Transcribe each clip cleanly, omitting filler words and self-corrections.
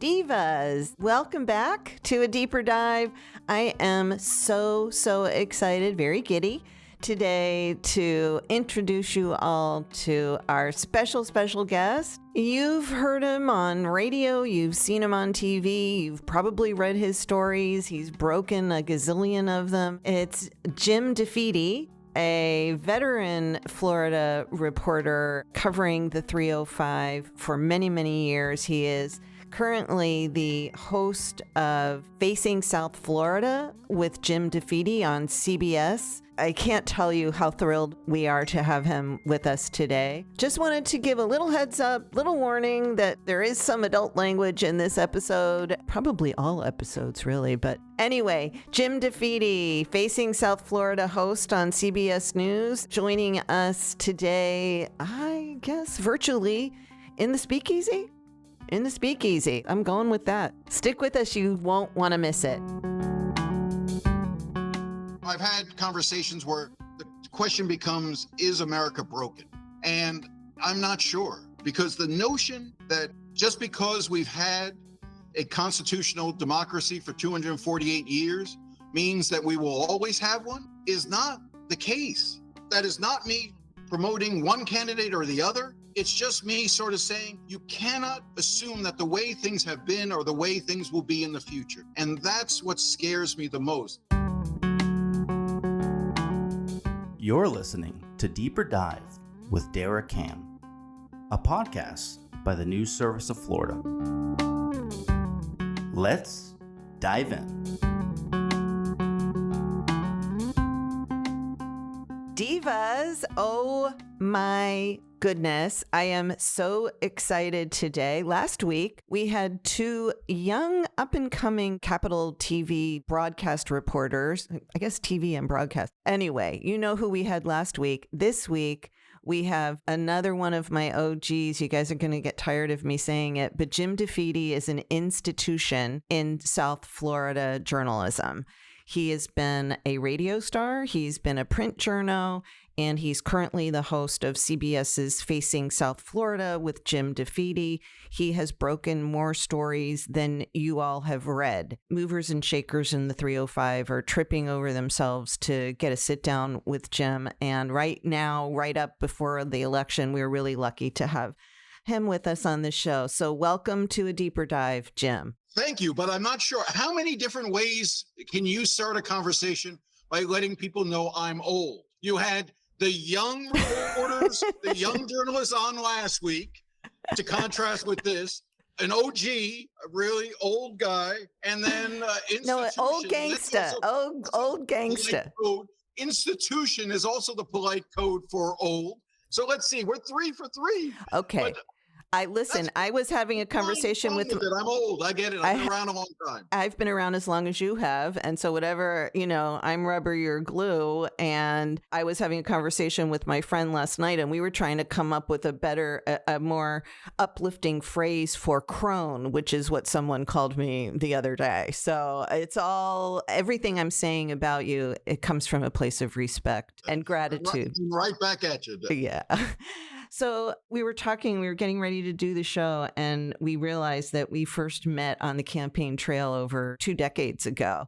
Divas, welcome back to a deeper dive. I am so excited, very giddy today to introduce you all to our special guest. You've heard him on radio, you've seen him on TV, you've probably read his stories. He's broken a gazillion of them. It's Jim DeFede, a veteran Florida reporter covering the 305 for many years. He is currently the host of Facing South Florida with Jim DeFede on CBS. I can't tell you how thrilled we are to have him with us today. Just wanted to give a little heads up, little warning that there is some adult language in this episode, probably all episodes really, but anyway, Jim DeFede, Facing South Florida host on CBS News, joining us today, I guess virtually in the speakeasy? In the speakeasy. I'm going with that. Stick with us. You won't want to miss it. I've had conversations where the question becomes, is America broken? And I'm not sure, because the notion that just because we've had a constitutional democracy for 248 years means that we will always have one is not the case. That is not me promoting one candidate or the other. It's just me sort of saying you cannot assume that the way things have been or the way things will be in the future. And that's what scares me the most. You're listening to Deeper Dive with Dara, a podcast by the News Service of Florida. Let's dive in. Divas, oh my goodness, I am so excited today. Last week, we had two young up-and-coming Capital TV broadcast reporters. I guess TV and broadcast. Anyway, you know who we had last week. This week, we have another one of my OGs. You guys are going to get tired of me saying it, but Jim DeFede is an institution in South Florida journalism. He has been a radio star, he's been a print journo, and he's currently the host of CBS's Facing South Florida with Jim DeFede. He has broken more stories than you all have read. Movers and shakers in the 305 are tripping over themselves to get a sit down with Jim. And right now, right up before the election, we're really lucky to have him with us on the show. So welcome to a deeper dive, Jim. Thank you, but I'm not sure. How many different ways can you start a conversation by letting people know I'm old? You had the young reporters, the young journalists on last week to contrast with this, an OG, a really old guy, and then institution. No, old gangsta, old gangsta. Institution is also the polite code for old. So let's see, we're 3 for 3. Okay. But I was having a conversation with. I'm old. I get it. I've been around a long time. I've been around as long as you have. And so whatever, I'm rubber, you're glue. And I was having a conversation with my friend last night, and we were trying to come up with a more uplifting phrase for crone, which is what someone called me the other day. So it's everything I'm saying about you, it comes from a place of respect and gratitude. Right back at you. Yeah. So we were getting ready to do the show, and we realized that we first met on the campaign trail over 2 decades ago.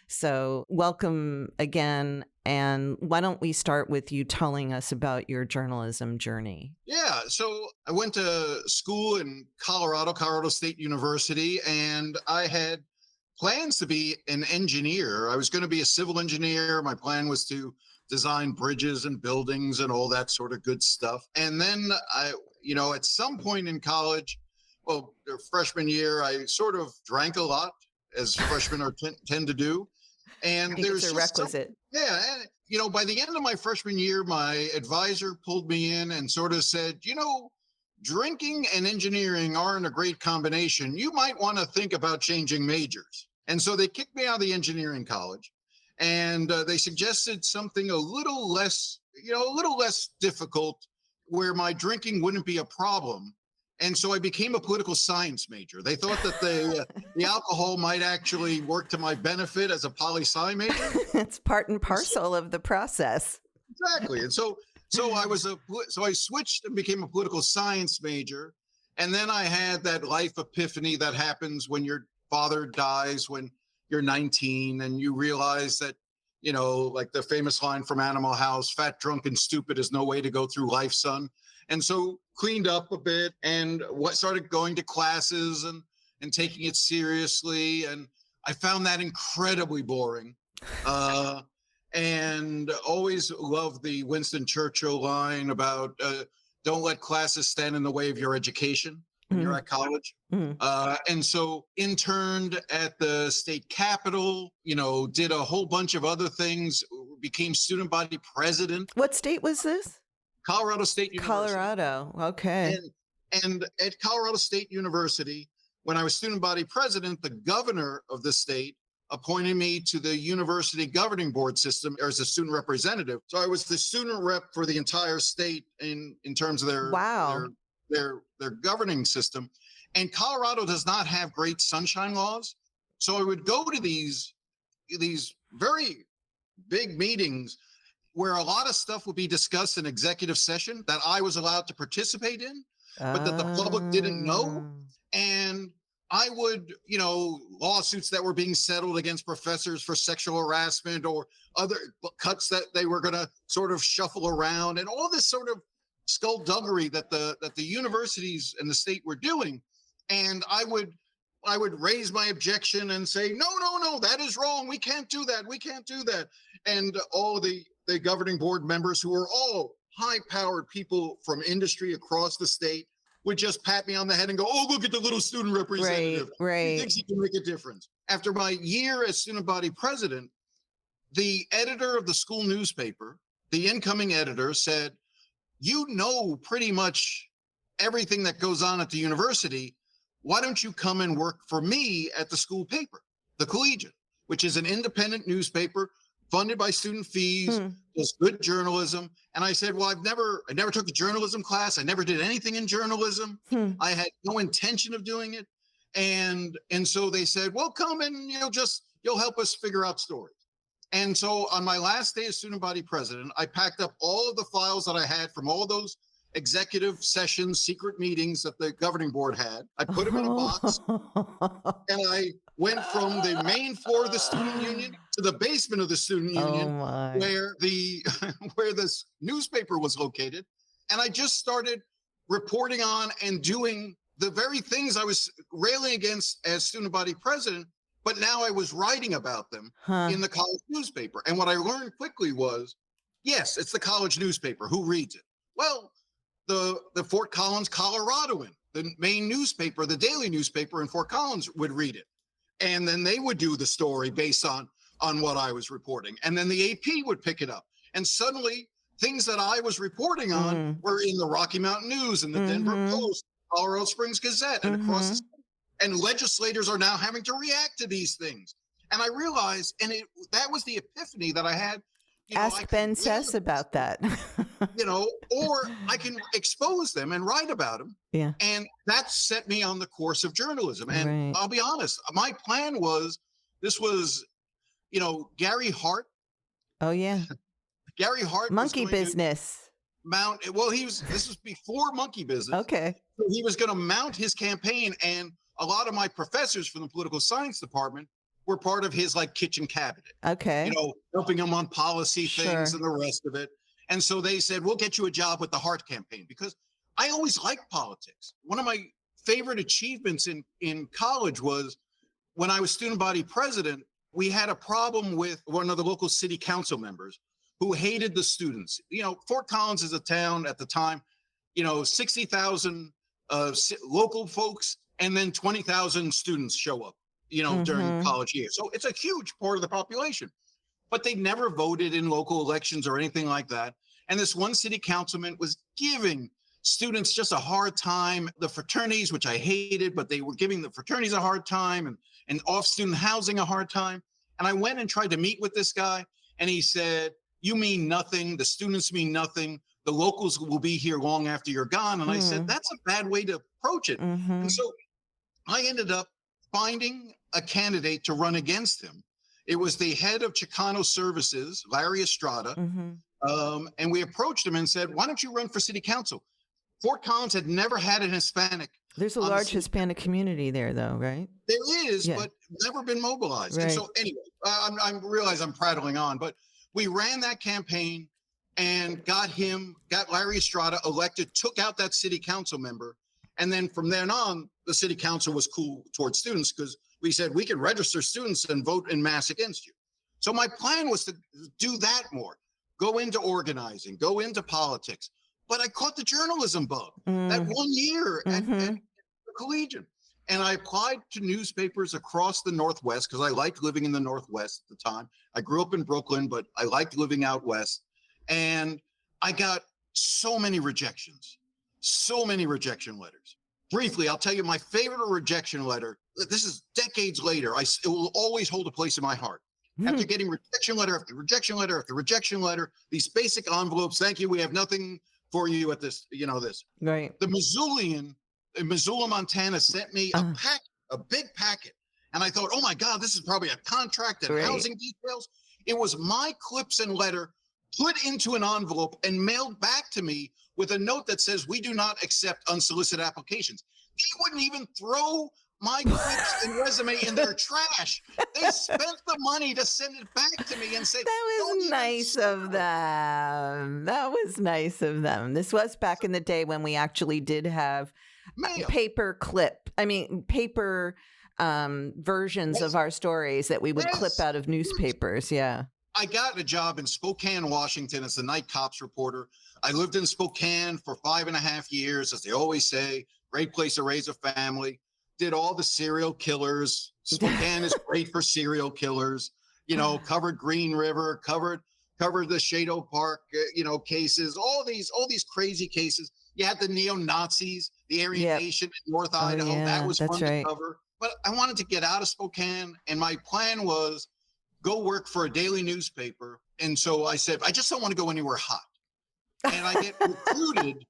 So welcome again. And why don't we start with you telling us about your journalism journey? Yeah. So I went to school in Colorado State University, and I had plans to be an engineer. I was going to be a civil engineer. My plan was to design bridges and buildings and all that sort of good stuff. And then at some point in college, the freshman year, I sort of drank a lot, as freshmen tend to do. And there's a requisite. And by the end of my freshman year, my advisor pulled me in and sort of said, drinking and engineering aren't a great combination. You might want to think about changing majors. And so they kicked me out of the engineering college. And they suggested something a little less difficult, where my drinking wouldn't be a problem. And so I became a political science major. They thought that the alcohol might actually work to my benefit as a poli-sci major. It's part and parcel of the process. Exactly. And so I switched and became a political science major. And then I had that life epiphany that happens when your father dies when you're 19 and you realize that, like the famous line from Animal House, fat, drunk, and stupid is no way to go through life, son. And so cleaned up a bit and started going to classes and taking it seriously. And I found that incredibly boring. And always loved the Winston Churchill line about don't let classes stand in the way of your education when you're at college. And so interned at the state capitol, did a whole bunch of other things, became student body president. What state was this? Colorado State University. Colorado. Okay. And at Colorado State University, when I was student body president, the governor of the state appointed me to the university governing board system as a student representative. So I was the student rep for the entire state in terms of their governing system. And Colorado does not have great sunshine laws. So I would go to these very big meetings where a lot of stuff would be discussed in executive session that I was allowed to participate in, but that the public didn't know. And I would, lawsuits that were being settled against professors for sexual harassment or other cuts that they were going to sort of shuffle around, and all this sort of skullduggery that the universities and the state were doing. And I would raise my objection and say, no, that is wrong. We can't do that. We can't do that. And all the governing board members, who were all high-powered people from industry across the state, would just pat me on the head and go, oh, look at the little student representative. Right. He thinks he can make a difference. After my year as student body president, the editor of the school newspaper, the incoming editor, said, you know pretty much everything that goes on at the university. Why don't you come and work for me at the school paper, the Collegian, which is an independent newspaper funded by student fees, does good journalism. And I said, well, I never took a journalism class. I never did anything in journalism. I had no intention of doing it. And so they said, well, come and, you'll help us figure out stories. And so on my last day as student body president, I packed up all of the files that I had from all those executive sessions, secret meetings that the governing board had. I put them in a box, and I went from the main floor of the student union to the basement of the student union, where this newspaper was located. And I just started reporting on and doing the very things I was railing against as student body president, but now I was writing about them in the college newspaper. And what I learned quickly was, yes, it's the college newspaper. Who reads it? Well, the Fort Collins Coloradoan, the main newspaper, the daily newspaper in Fort Collins, would read it. And then they would do the story based on what I was reporting. And then the AP would pick it up. And suddenly things that I was reporting on were in the Rocky Mountain News and the Denver Post, Colorado Springs Gazette, and across the state. And legislators are now having to react to these things. And I realized, that was the epiphany that I had. Ask Ben Sess about that. Or I can expose them and write about them. Yeah. And that set me on the course of journalism. And I'll be honest, my plan was, this was, Gary Hart. Oh, yeah. Gary Hart. Monkey business. This was before monkey business. Okay. So he was going to mount his campaign. And a lot of my professors from the political science department were part of his kitchen cabinet. Okay. Helping him on policy things and the rest of it. And so they said, we'll get you a job with the Hart campaign, because I always liked politics. One of my favorite achievements in college was when I was student body president, we had a problem with one of the local city council members who hated the students. Fort Collins is a town at the time, 60,000 local folks, and then 20,000 students show up, during college year. So it's a huge part of the population, but they never voted in local elections or anything like that. And this one city councilman was giving students just a hard time, the fraternities, which I hated, but they were giving the fraternities a hard time and off student housing a hard time. And I went and tried to meet with this guy, and he said, you mean nothing. The students mean nothing. The locals will be here long after you're gone. And I said, that's a bad way to approach it. And so I ended up finding a candidate to run against him. It was the head of Chicano Services, Larry Estrada. And we approached him and said, why don't you run for city council? Fort Collins had never had an Hispanic There's a large Hispanic community there, though, right? There is, but never been mobilized. Right. And so anyway, I realize I'm prattling on, but we ran that campaign and got Larry Estrada elected, took out that city council member. And then from then on, the city council was cool towards students because we said we can register students and vote en masse against you. So my plan was to do that more, go into organizing, go into politics. But I caught the journalism bug that 1 year at the Collegian. And I applied to newspapers across the Northwest because I liked living in the Northwest at the time. I grew up in Brooklyn, but I liked living out West. And I got so many rejection letters. Briefly, I'll tell you my favorite rejection letter. This is decades later. It will always hold a place in my heart. After getting rejection letter after rejection letter after rejection letter, these basic envelopes, thank you, we have nothing for you at this, this. Right. The Missoulian in Missoula, Montana sent me a big packet. And I thought, oh my God, this is probably a contract and housing details. It was my clips and letter put into an envelope and mailed back to me with a note that says, we do not accept unsolicited applications. They wouldn't even throw my clips and resume in their trash. They spent the money to send it back to me and say, that was nice of them. That was nice of them. This was back in the day when we actually did have paper versions of our stories that we would clip out of newspapers. Yeah. I got a job in Spokane, Washington as a night cops reporter. I lived in Spokane for 5.5 years, as they always say, great place to raise a family. Did all the serial killers. Spokane is great for serial killers. Covered Green River, covered the Shado Park, cases. All these crazy cases. You had the neo-Nazis, the Aryan Nation in North Idaho. That was fun to cover. But I wanted to get out of Spokane, and my plan was go work for a daily newspaper. And so I said, I just don't want to go anywhere hot. And I get recruited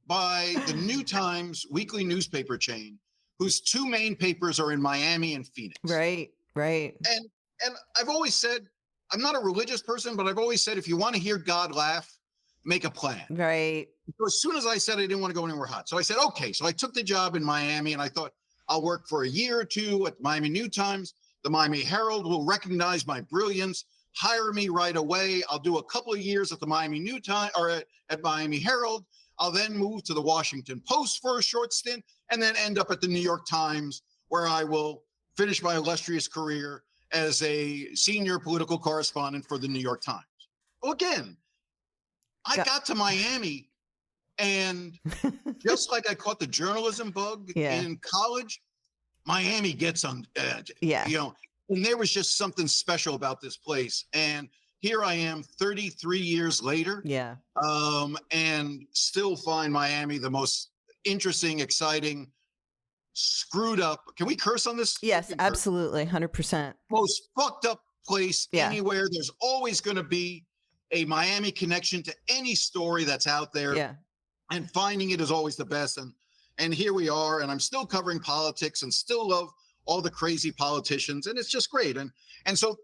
by the New Times weekly newspaper chain, whose two main papers are in Miami and Phoenix. Right. And I've always said, I'm not a religious person, but I've always said, if you want to hear God laugh, make a plan. Right. So as soon as I said I didn't want to go anywhere hot. So I said, okay. So I took the job in Miami, and I thought I'll work for a year or two at Miami New Times. The Miami Herald will recognize my brilliance, hire me right away. I'll do a couple of years at the Miami New Times or at Miami Herald. I'll then move to the Washington Post for a short stint, and then end up at the New York Times, where I will finish my illustrious career as a senior political correspondent for the New York Times. Well, again, I got to Miami, and just like I caught the journalism bug in college, Miami gets on edge. And there was just something special about this place. And here I am 33 years later. And still find Miami the most interesting, exciting, screwed up. Can we curse on this? Yes, absolutely. 100%. Most fucked up place anywhere. There's always going to be a Miami connection to any story that's out there. And finding it is always the best. And here we are, and I'm still covering politics and still love all the crazy politicians, and it's just great. And so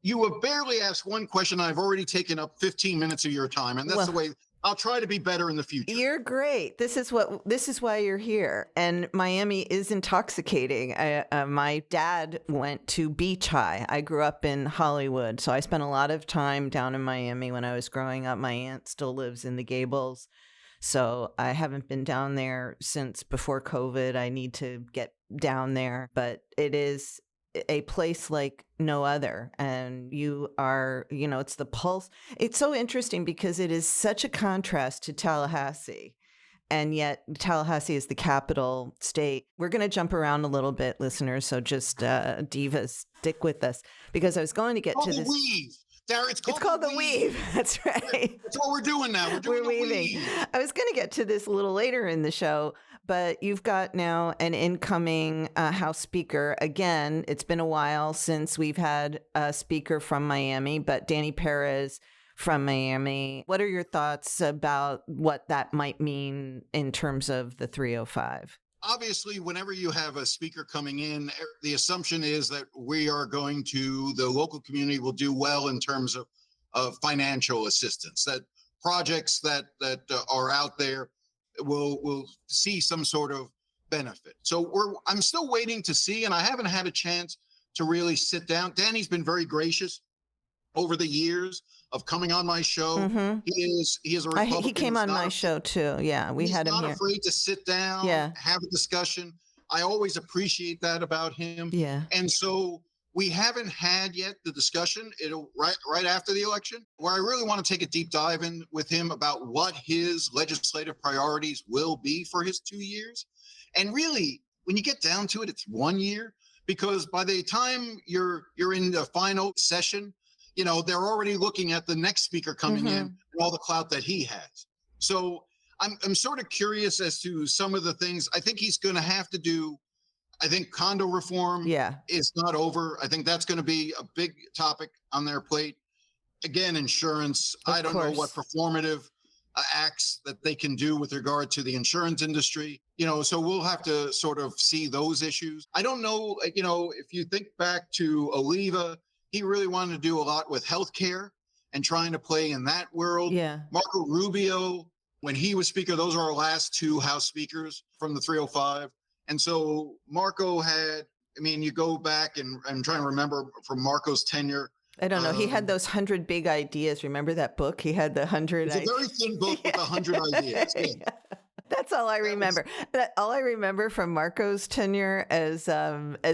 you have barely asked one question. I've already taken up 15 minutes of your time, and that's the way I'll try to be better in the future. You're great. This is why you're here. And Miami is intoxicating. My dad went to Beach High. I grew up in Hollywood, so I spent a lot of time down in Miami when I was growing up. My aunt still lives in the Gables. So I haven't been down there since before COVID. I need to get down there, but it is a place like no other. And you are, it's the pulse. It's so interesting because it is such a contrast to Tallahassee. And yet Tallahassee is the capital state. We're going to jump around a little bit, listeners. So just divas, stick with us, because I was going to get to this. Weave. Dara, it's called the weave. That's right. That's what we're doing now. We're weaving. I was going to get to this a little later in the show, but you've got now an incoming House Speaker. Again, it's been a while since we've had a speaker from Miami, but Danny Perez from Miami. What are your thoughts about what that might mean in terms of the 305? Obviously, whenever you have a speaker coming in, the assumption is that the local community will do well in terms of financial assistance, that projects that are out there will see some sort of benefit. So I'm still waiting to see, and I haven't had a chance to really sit down. Danny's been very gracious over the years of coming on my show. Mm-hmm. He is a Republican. He came on my show too. Yeah, we had him here. He's not afraid to sit down, have a discussion. I always appreciate that about him. Yeah. And so we haven't had yet the discussion. It'll right after the election, where I really want to take a deep dive in with him about what his legislative priorities will be for his 2 years. And really, when you get down to it, it's 1 year, because by the time you're in the final session, you know, they're already looking at the next speaker coming in and all the clout that he has. So I'm sort of curious as to some of the things. I think he's going to have to do. I think condo reform is not over. I think that's going to be a big topic on their plate. Again, insurance. I don't know what performative acts that they can do with regard to the insurance industry. You know, so we'll have to sort of see those issues. I don't know, you know, if you think back to Oliva, he really wanted to do a lot with healthcare and trying to play in that world. Yeah. Marco Rubio, when he was speaker, those are our last two House speakers from the 305. And so Marco had, I mean, you go back and I'm trying to remember from Marco's tenure. I don't know. He had those 100 big ideas. Remember that book? He had the 100. It's a very thin book with 100 ideas. Yeah. That's all I remember. All I remember from Marco's tenure as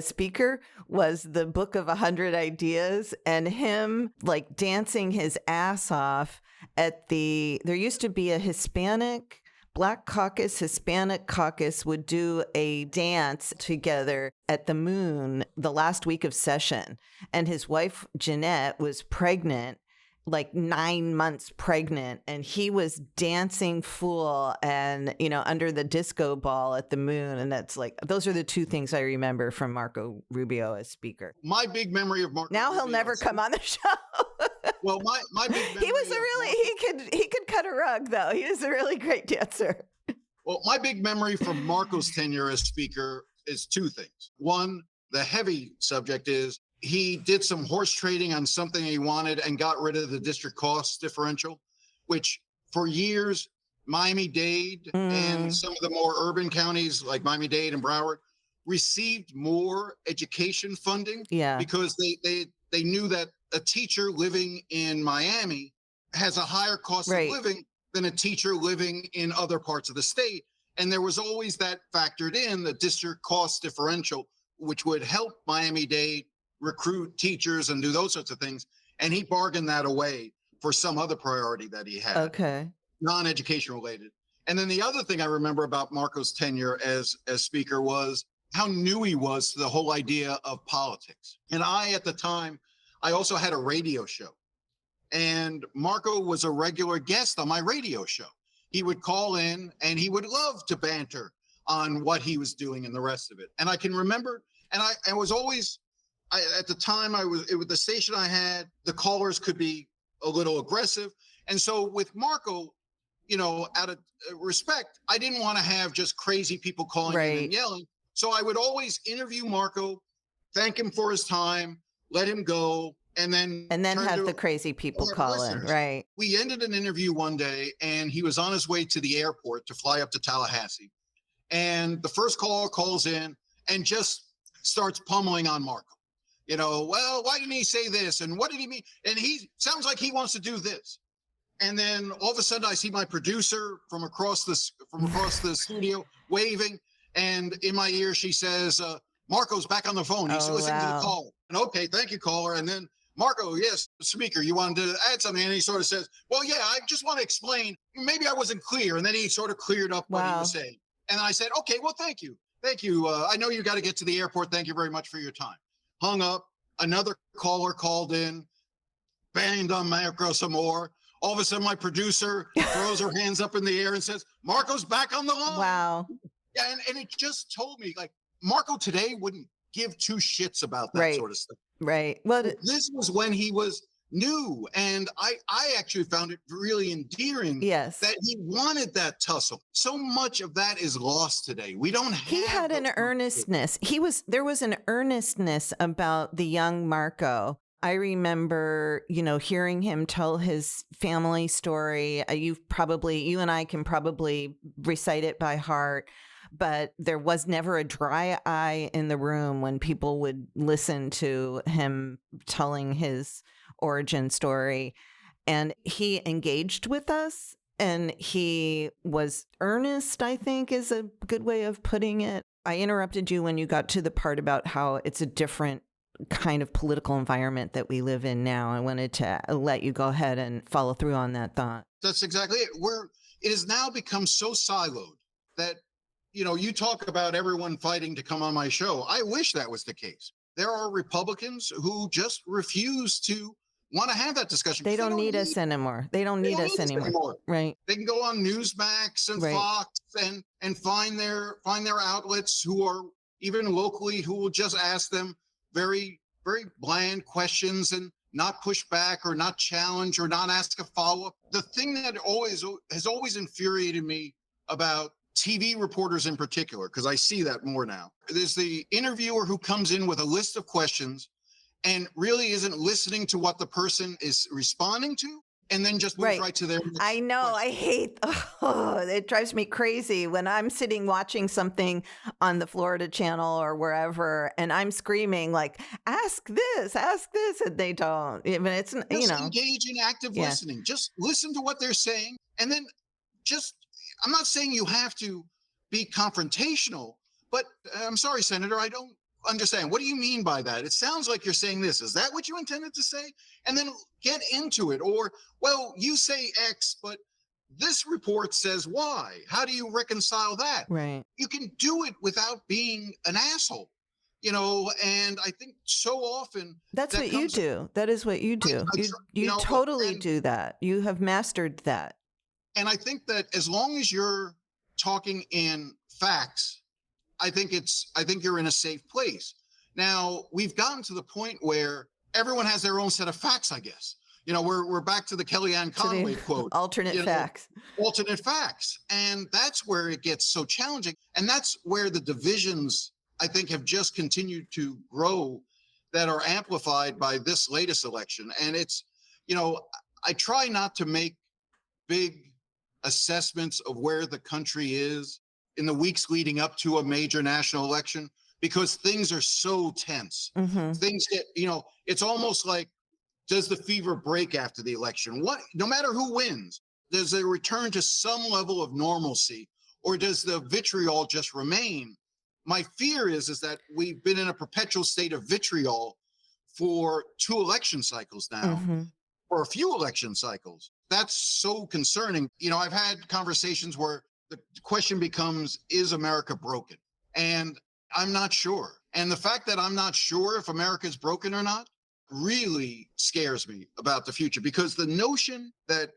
speaker was the book of 100 ideas and him like dancing his ass off at there used to be a Black Caucus, Hispanic Caucus would do a dance together at the Moon the last week of session. And his wife, Jeanette, was pregnant, like 9 months pregnant. And he was dancing fool and, you know, under the disco ball at the Moon. And that's like, those are the two things I remember from Marco Rubio as speaker. My big memory of Marco Now Rubio he'll never come on the show. Well, my big memory he was he could cut a rug though. He was a really great dancer. Well, my big memory from Marco's tenure as speaker is two things. One, the heavy subject is he did some horse trading on something he wanted and got rid of the district cost differential, which for years Miami-Dade and some of the more urban counties like Miami-Dade and Broward received more education funding because they knew that a teacher living in Miami has a higher cost of living than a teacher living in other parts of the state. And there was always that factored in, the district cost differential, which would help Miami-Dade recruit teachers and do those sorts of things. And he bargained that away for some other priority that he had. Okay. Non-education related. And then the other thing I remember about Marco's tenure as speaker was how new he was to the whole idea of politics. And at the time, I also had a radio show, and Marco was a regular guest on my radio show. He would call in and he would love to banter on what he was doing and the rest of it. And I can remember, and I was always, at the time it was the station I had, the callers could be a little aggressive. And so with Marco, you know, out of respect, I didn't want to have just crazy people calling in and yelling. So I would always interview Marco, thank him for his time, let him go, and then have the crazy people call in. Right. We ended an interview one day, and he was on his way to the airport to fly up to Tallahassee. And the first caller calls in and just starts pummeling on Marco. You know, well, why didn't he say this? And what did he mean? And he sounds like he wants to do this. And then all of a sudden I see my producer from across the studio waving. And in my ear, she says, Marco's back on the phone. He's listening to the call. And okay, thank you, caller. And then Marco, yes, speaker, you wanted to add something. And he sort of says, well, yeah, I just want to explain. Maybe I wasn't clear. And then he sort of cleared up what he was saying. And I said, okay, well, thank you. Thank you. I know you got to get to the airport. Thank you very much for your time. Hung up. Another caller called in, banged on Marco some more. All of a sudden, my producer throws her hands up in the air and says, Marco's back on the line. Wow. Yeah, and it just told me, like, Marco today wouldn't give two shits about that sort of stuff. Right. Well, this was when he was new. And I actually found it really endearing that he wanted that tussle. So much of that is lost today. We don't have. He had an earnestness. There was an earnestness about the young Marco. I remember, you know, hearing him tell his family story. You and I can probably recite it by heart. but there was never a dry eye in the room when people would listen to him telling his origin story. And he engaged with us, and he was earnest, I think is a good way of putting it. I interrupted you when you got to the part about how it's a different kind of political environment that we live in now. I wanted to let you go ahead and follow through on that thought. That's exactly it. It has now become so siloed that, you talk about everyone fighting to come on my show. I wish that was the case. There are Republicans who just refuse to want to have that discussion. They don't need us anymore. They don't need us anymore. Right. They can go on Newsmax and Fox and find their outlets who are even locally, who will just ask them very, very bland questions and not push back or not challenge or not ask a follow-up. The thing that has always infuriated me about TV reporters in particular, because I see that more now, there's the interviewer who comes in with a list of questions and really isn't listening to what the person is responding to, and then just moves right to their next I know. question. It drives me crazy when I'm sitting watching something on the Florida channel or wherever, and I'm screaming like, ask this, and they don't. Even it's, Just engage in active listening. Just listen to what they're saying, and then I'm not saying you have to be confrontational, but I'm sorry, Senator, I don't understand. What do you mean by that? It sounds like you're saying this. Is that what you intended to say? And then get into it. Or, well, you say X, but this report says Y. How do you reconcile that? Right. You can do it without being an asshole, and I think so often that's what you do. That is what you do. You totally do that. You have mastered that. And I think that as long as you're talking in facts, I think you're in a safe place. Now, we've gotten to the point where everyone has their own set of facts, I guess. We're back to the Kellyanne Conway quote. Alternate facts. Alternate facts. And that's where it gets so challenging. And that's where the divisions, I think, have just continued to grow that are amplified by this latest election. And it's, I try not to make big assessments of where the country is in the weeks leading up to a major national election, because things are so tense. Mm-hmm. Things get, it's almost like, does the fever break after the election? No matter who wins, does it return to some level of normalcy, or does the vitriol just remain? My fear is that we've been in a perpetual state of vitriol for 2 election cycles now, mm-hmm. or a few election cycles. That's so concerning. I've had conversations where the question becomes, is America broken? And I'm not sure. And the fact that I'm not sure if America is broken or not really scares me about the future, because the notion that,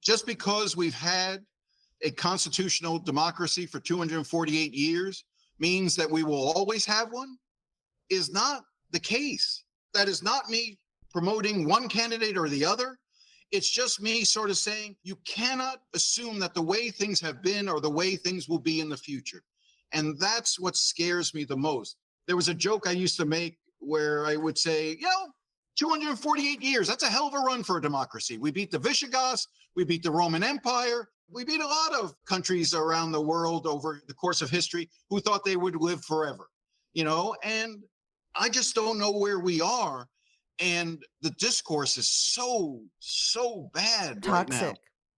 just because we've had a constitutional democracy for 248 years means that we will always have one is not the case. That is not me promoting one candidate or the other. It's just me sort of saying you cannot assume that the way things have been are the way things will be in the future. And that's what scares me the most. There was a joke I used to make where I would say, 248 years, that's a hell of a run for a democracy. We beat the Visigoths, we beat the Roman Empire, we beat a lot of countries around the world over the course of history who thought they would live forever, and I just don't know where we are. And the discourse is so bad right now.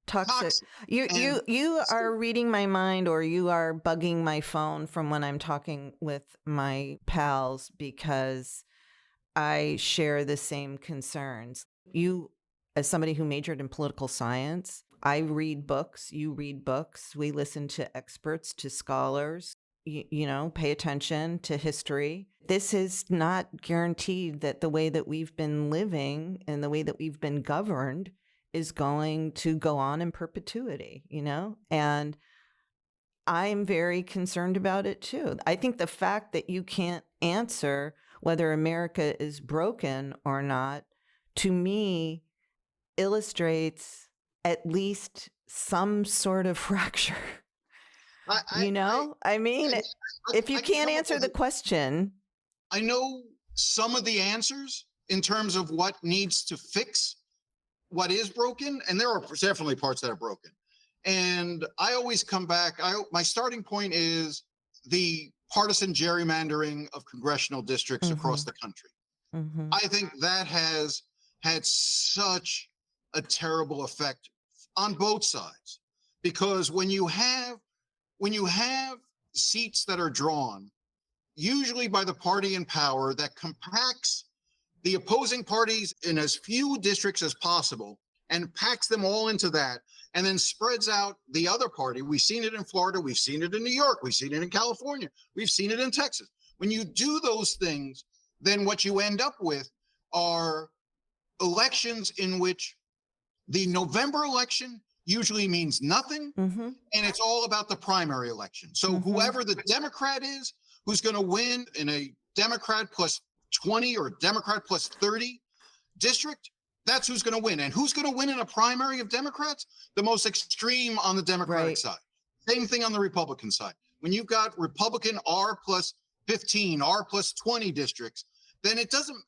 Toxic. You are reading my mind, or you are bugging my phone from when I'm talking with my pals, because I share the same concerns. You, as somebody who majored in political science, I read books, you read books, we listen to experts, to scholars. Pay attention to history. This is not guaranteed that the way that we've been living and the way that we've been governed is going to go on in perpetuity, and I'm very concerned about it too. I think the fact that you can't answer whether America is broken or not, to me, illustrates at least some sort of fracture. If you can't answer the question. I know some of the answers in terms of what needs to fix what is broken, and there are definitely parts that are broken. And I always come back. My starting point is the partisan gerrymandering of congressional districts across the country. I think that has had such a terrible effect on both sides, because when you have seats that are drawn, usually by the party in power, that compacts the opposing parties in as few districts as possible and packs them all into that, and then spreads out the other party. We've seen it in Florida. We've seen it in New York. We've seen it in California. We've seen it in Texas. When you do those things, then what you end up with are elections in which the November election usually means nothing, and it's all about the primary election. So whoever the Democrat is, who's going to win in a Democrat plus 20 or Democrat plus 30 district, that's who's going to win. And who's going to win in a primary of Democrats? The most extreme on the Democratic side. Same thing on the Republican side. When you've got Republican R plus 15, R plus 20 districts, then it doesn't,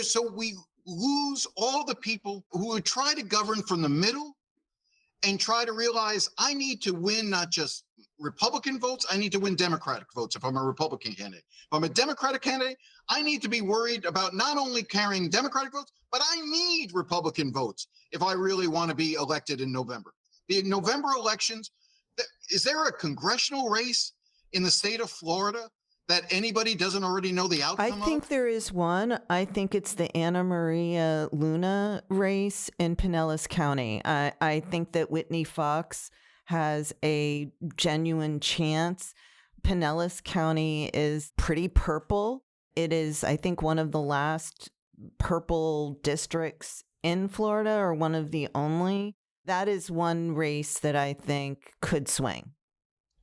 so we lose all the people who would try to govern from the middle and try to realize, I need to win not just Republican votes, I need to win Democratic votes if I'm a Republican candidate. If I'm a Democratic candidate, I need to be worried about not only carrying Democratic votes, but I need Republican votes if I really want to be elected in November. The November elections, is there a congressional race in the state of Florida that anybody doesn't already know the outcome of? I think there is one. I think it's the Anna Maria Luna race in Pinellas County. I think that Whitney Fox has a genuine chance. Pinellas County is pretty purple. It is, I think, one of the last purple districts in Florida, or one of the only. That is one race that I think could swing.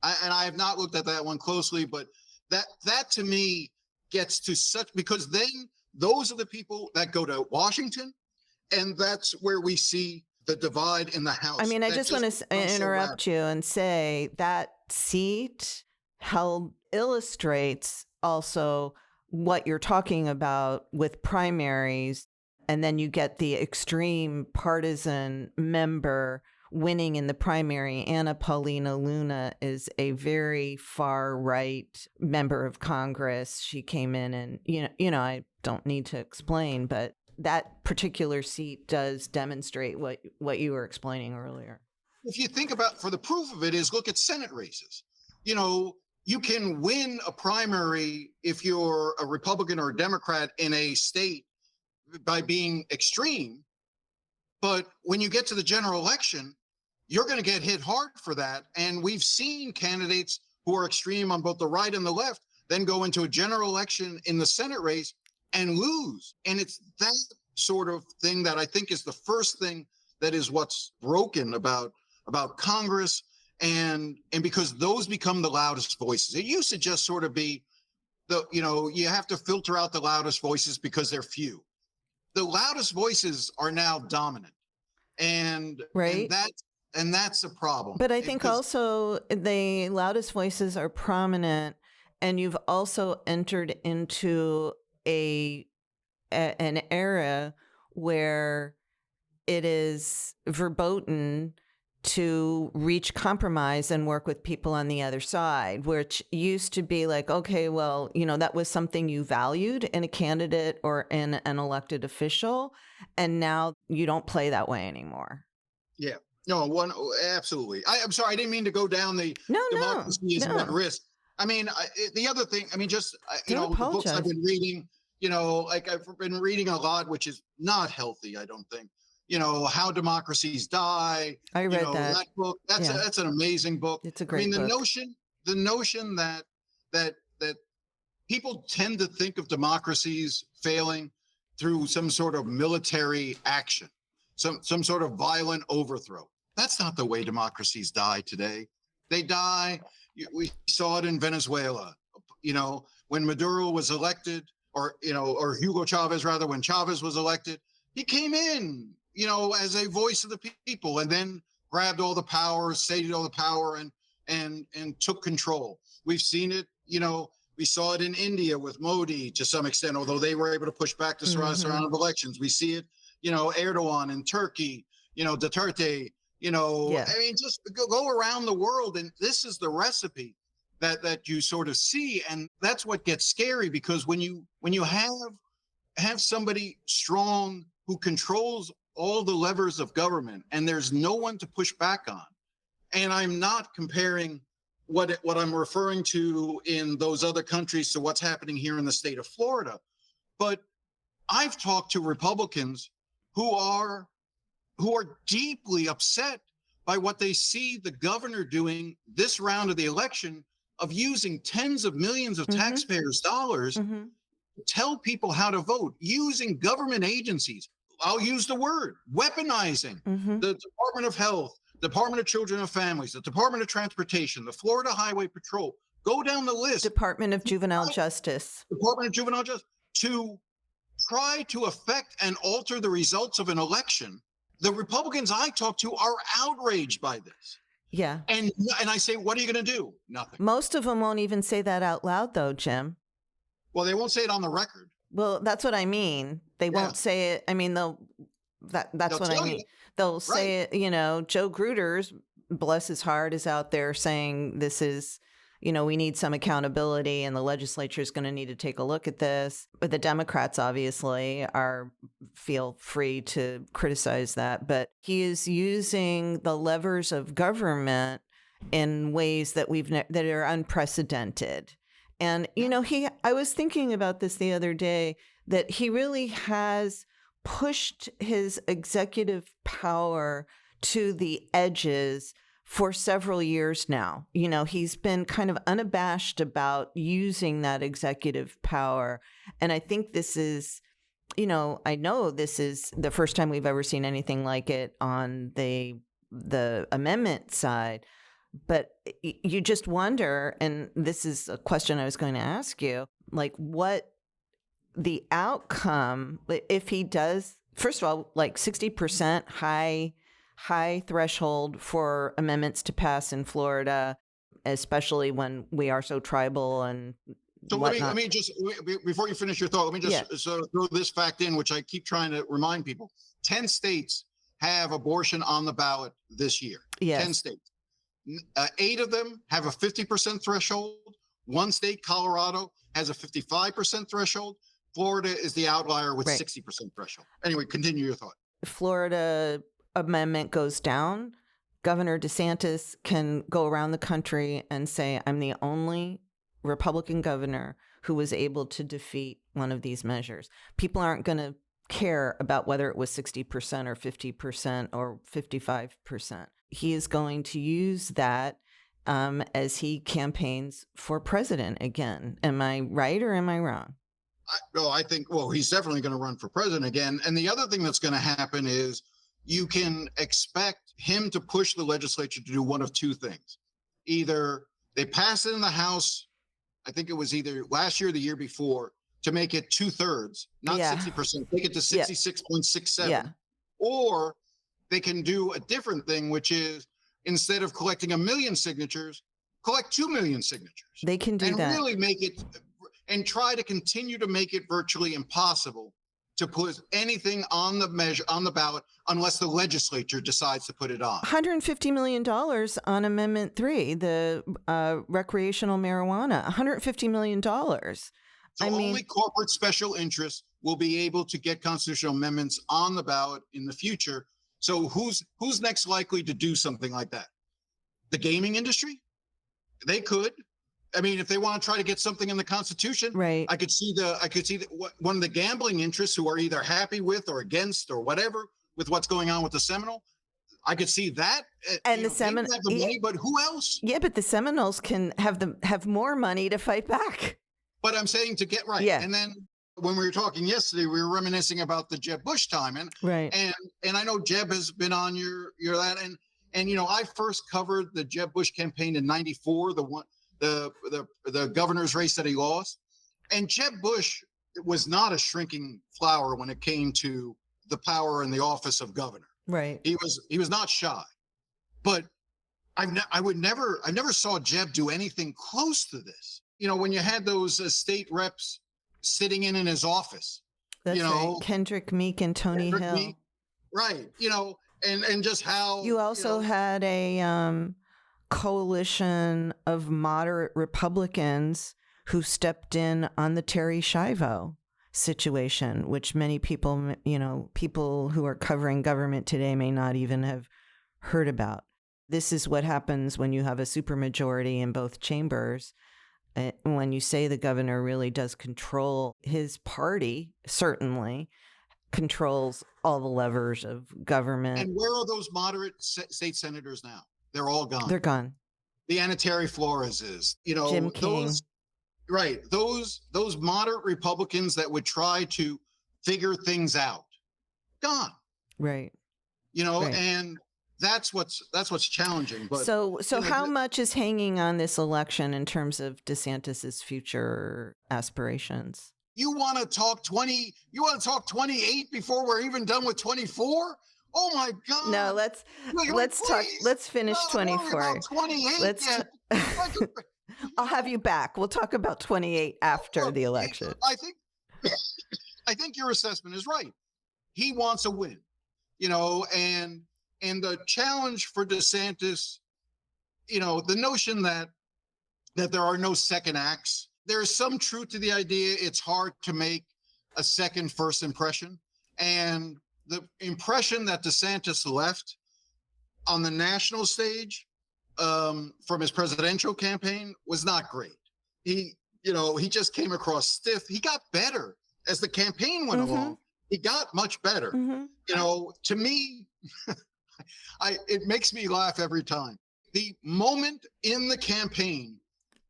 And I have not looked at that one closely, but that to me gets to such, because then those are the people that go to Washington, and that's where we see the divide in the House. I mean, I just want to interrupt you and say that seat illustrates also what you're talking about with primaries, and then you get the extreme partisan member winning in the primary. Anna Paulina Luna is a very far right member of Congress. She came in and, you know, I don't need to explain, but that particular seat does demonstrate what you were explaining earlier. If you think about, for the proof of it is, look at Senate races. You know, you can win a primary if you're a Republican or a Democrat in a state by being extreme. But when you get to the general election, you're going to get hit hard for that. And we've seen candidates who are extreme on both the right and the left then go into a general election in the Senate race and lose. And it's that sort of thing that I think is the first thing that is what's broken about Congress. And because those become the loudest voices. It used to just sort of be you have to filter out the loudest voices because they're few. The loudest voices are now dominant. And that's a problem. But I think also the loudest voices are prominent, and you've also entered into an era where it is verboten to reach compromise and work with people on the other side, which used to be like, okay, well, that was something you valued in a candidate or in an elected official, and now you don't play that way anymore. Yeah. No, absolutely. I'm sorry, I didn't mean to go down the democracy is at risk. I mean, the other thing, I mean, just, the books I've been reading, like I've been reading a lot, which is not healthy, I don't think. How Democracies Die. I read that. That book, that's an amazing book. It's a great book. The notion that people tend to think of democracies failing through some sort of military action, some sort of violent overthrow. That's not the way democracies die today. They die. We saw it in Venezuela. When Maduro was elected, or Hugo Chavez rather, when Chavez was elected, he came in, as a voice of the people, and then grabbed all the power, sated all the power, and took control. We've seen it. We saw it in India with Modi to some extent, although they were able to push back the round of elections. We see it, Erdogan in Turkey, Duterte Yeah. I mean, just go around the world, and this is the recipe that you sort of see, and that's what gets scary, because when you have somebody strong who controls all the levers of government, and there's no one to push back on. And I'm not comparing what I'm referring to in those other countries to what's happening here in the state of Florida, but I've talked to Republicans who are deeply upset by what they see the governor doing this round of the election, of using tens of millions of taxpayers' dollars to tell people how to vote, using government agencies. I'll use the word weaponizing the Department of Health, Department of Children and Families, the Department of Transportation, the Florida Highway Patrol. Go down the list. Department of Juvenile Justice. Department of Juvenile Justice, to try to affect and alter the results of an election. The Republicans I talk to are outraged by this. Yeah. And I say, what are you going to do? Nothing. Most of them won't even say that out loud, though, Jim. Well, they won't say it on the record. Well, that's what I mean. They won't say it. I mean, that's what I mean. They'll say it, Joe Gruters, bless his heart, is out there saying this is, we need some accountability and the legislature is going to need to take a look at this. But the Democrats obviously feel free to criticize that. But he is using the levers of government in ways that that are unprecedented. And, I was thinking about this the other day, that he really has pushed his executive power to the edges for several years now. He's been kind of unabashed about using that executive power. And I think this is, I know this is the first time we've ever seen anything like it on the amendment side. But you just wonder, and this is a question I was going to ask you, like what the outcome, if he does, first of all, like 60% high threshold for amendments to pass in Florida, especially when we are so tribal and so let me just, before you finish your thought, let me just sort of throw this fact in, which I keep trying to remind people. 10 states have abortion on the ballot this year. Yes. 10 states. 8 of them have a 50% threshold. One state, Colorado, has a 55% threshold. Florida is the outlier with 60% threshold. Anyway, continue your thought. Florida amendment goes down. Governor DeSantis can go around the country and say, I'm the only Republican governor who was able to defeat one of these measures. People aren't going to care about whether it was 60% or 50% or 55%. He is going to use that as he campaigns for president again. Am I right or am I wrong? I think, he's definitely going to run for president again. And the other thing that's going to happen is you can expect him to push the legislature to do one of two things. Either they pass it in the House, I think it was either last year or the year before, to make it 2/3, not 60%, make it to 66.67. Or they can do a different thing, which is instead of collecting 1 million signatures, collect 2 million signatures. They can do that. And really make it, and try to continue to make it virtually impossible to put anything on the ballot unless the legislature decides to put it on. $150 million on Amendment 3, the recreational marijuana, $150 million. So only corporate special interests will be able to get constitutional amendments on the ballot in the future. So who's next likely to do something like that? The gaming industry? They could. I mean, if they want to try to get something in the Constitution, right? I could see one of the gambling interests who are either happy with or against or whatever with what's going on with the Seminole. I could see that. And the Seminoles, but who else? Yeah, but the Seminoles can have more money to fight back. But I'm saying to get right. Yeah. And then when we were talking yesterday, we were reminiscing about the Jeb Bush time, and I know Jeb has been on your that, and I first covered the Jeb Bush campaign in '94, the governor's race that he lost, and Jeb Bush was not a shrinking flower when it came to the power and the office of governor. Right. He was not shy, but I never saw Jeb do anything close to this. When you had those state reps sitting in his office, that's right. Kendrick Meek and Tony Hill. Meek, right. and just how you also had a coalition of moderate Republicans who stepped in on the Terry Schiavo situation, which many people, people who are covering government today may not even have heard about. This is what happens when you have a supermajority in both chambers. When you say the governor really does control his party, certainly controls all the levers of government. And where are those moderate state senators now? They're all gone. They're gone. The Anna Terry Flores is, Jim King. Those moderate Republicans that would try to figure things out, gone. Right. Right. And that's what's challenging. But so how much is hanging on this election in terms of DeSantis's future aspirations? You want to talk 20? You want to talk 28 before we're even done with 24? Oh my God! No, let's talk. Let's finish 24. 28. I'll have you back. We'll talk about 28 after the election. I think your assessment is right. He wants a win, and the challenge for DeSantis, the notion that there are no second acts. There is some truth to the idea it's hard to make a second first impression. And the impression that DeSantis left on the national stage from his presidential campaign was not great. He just came across stiff. He got better as the campaign went along. He got much better. To me, it makes me laugh every time. The moment in the campaign,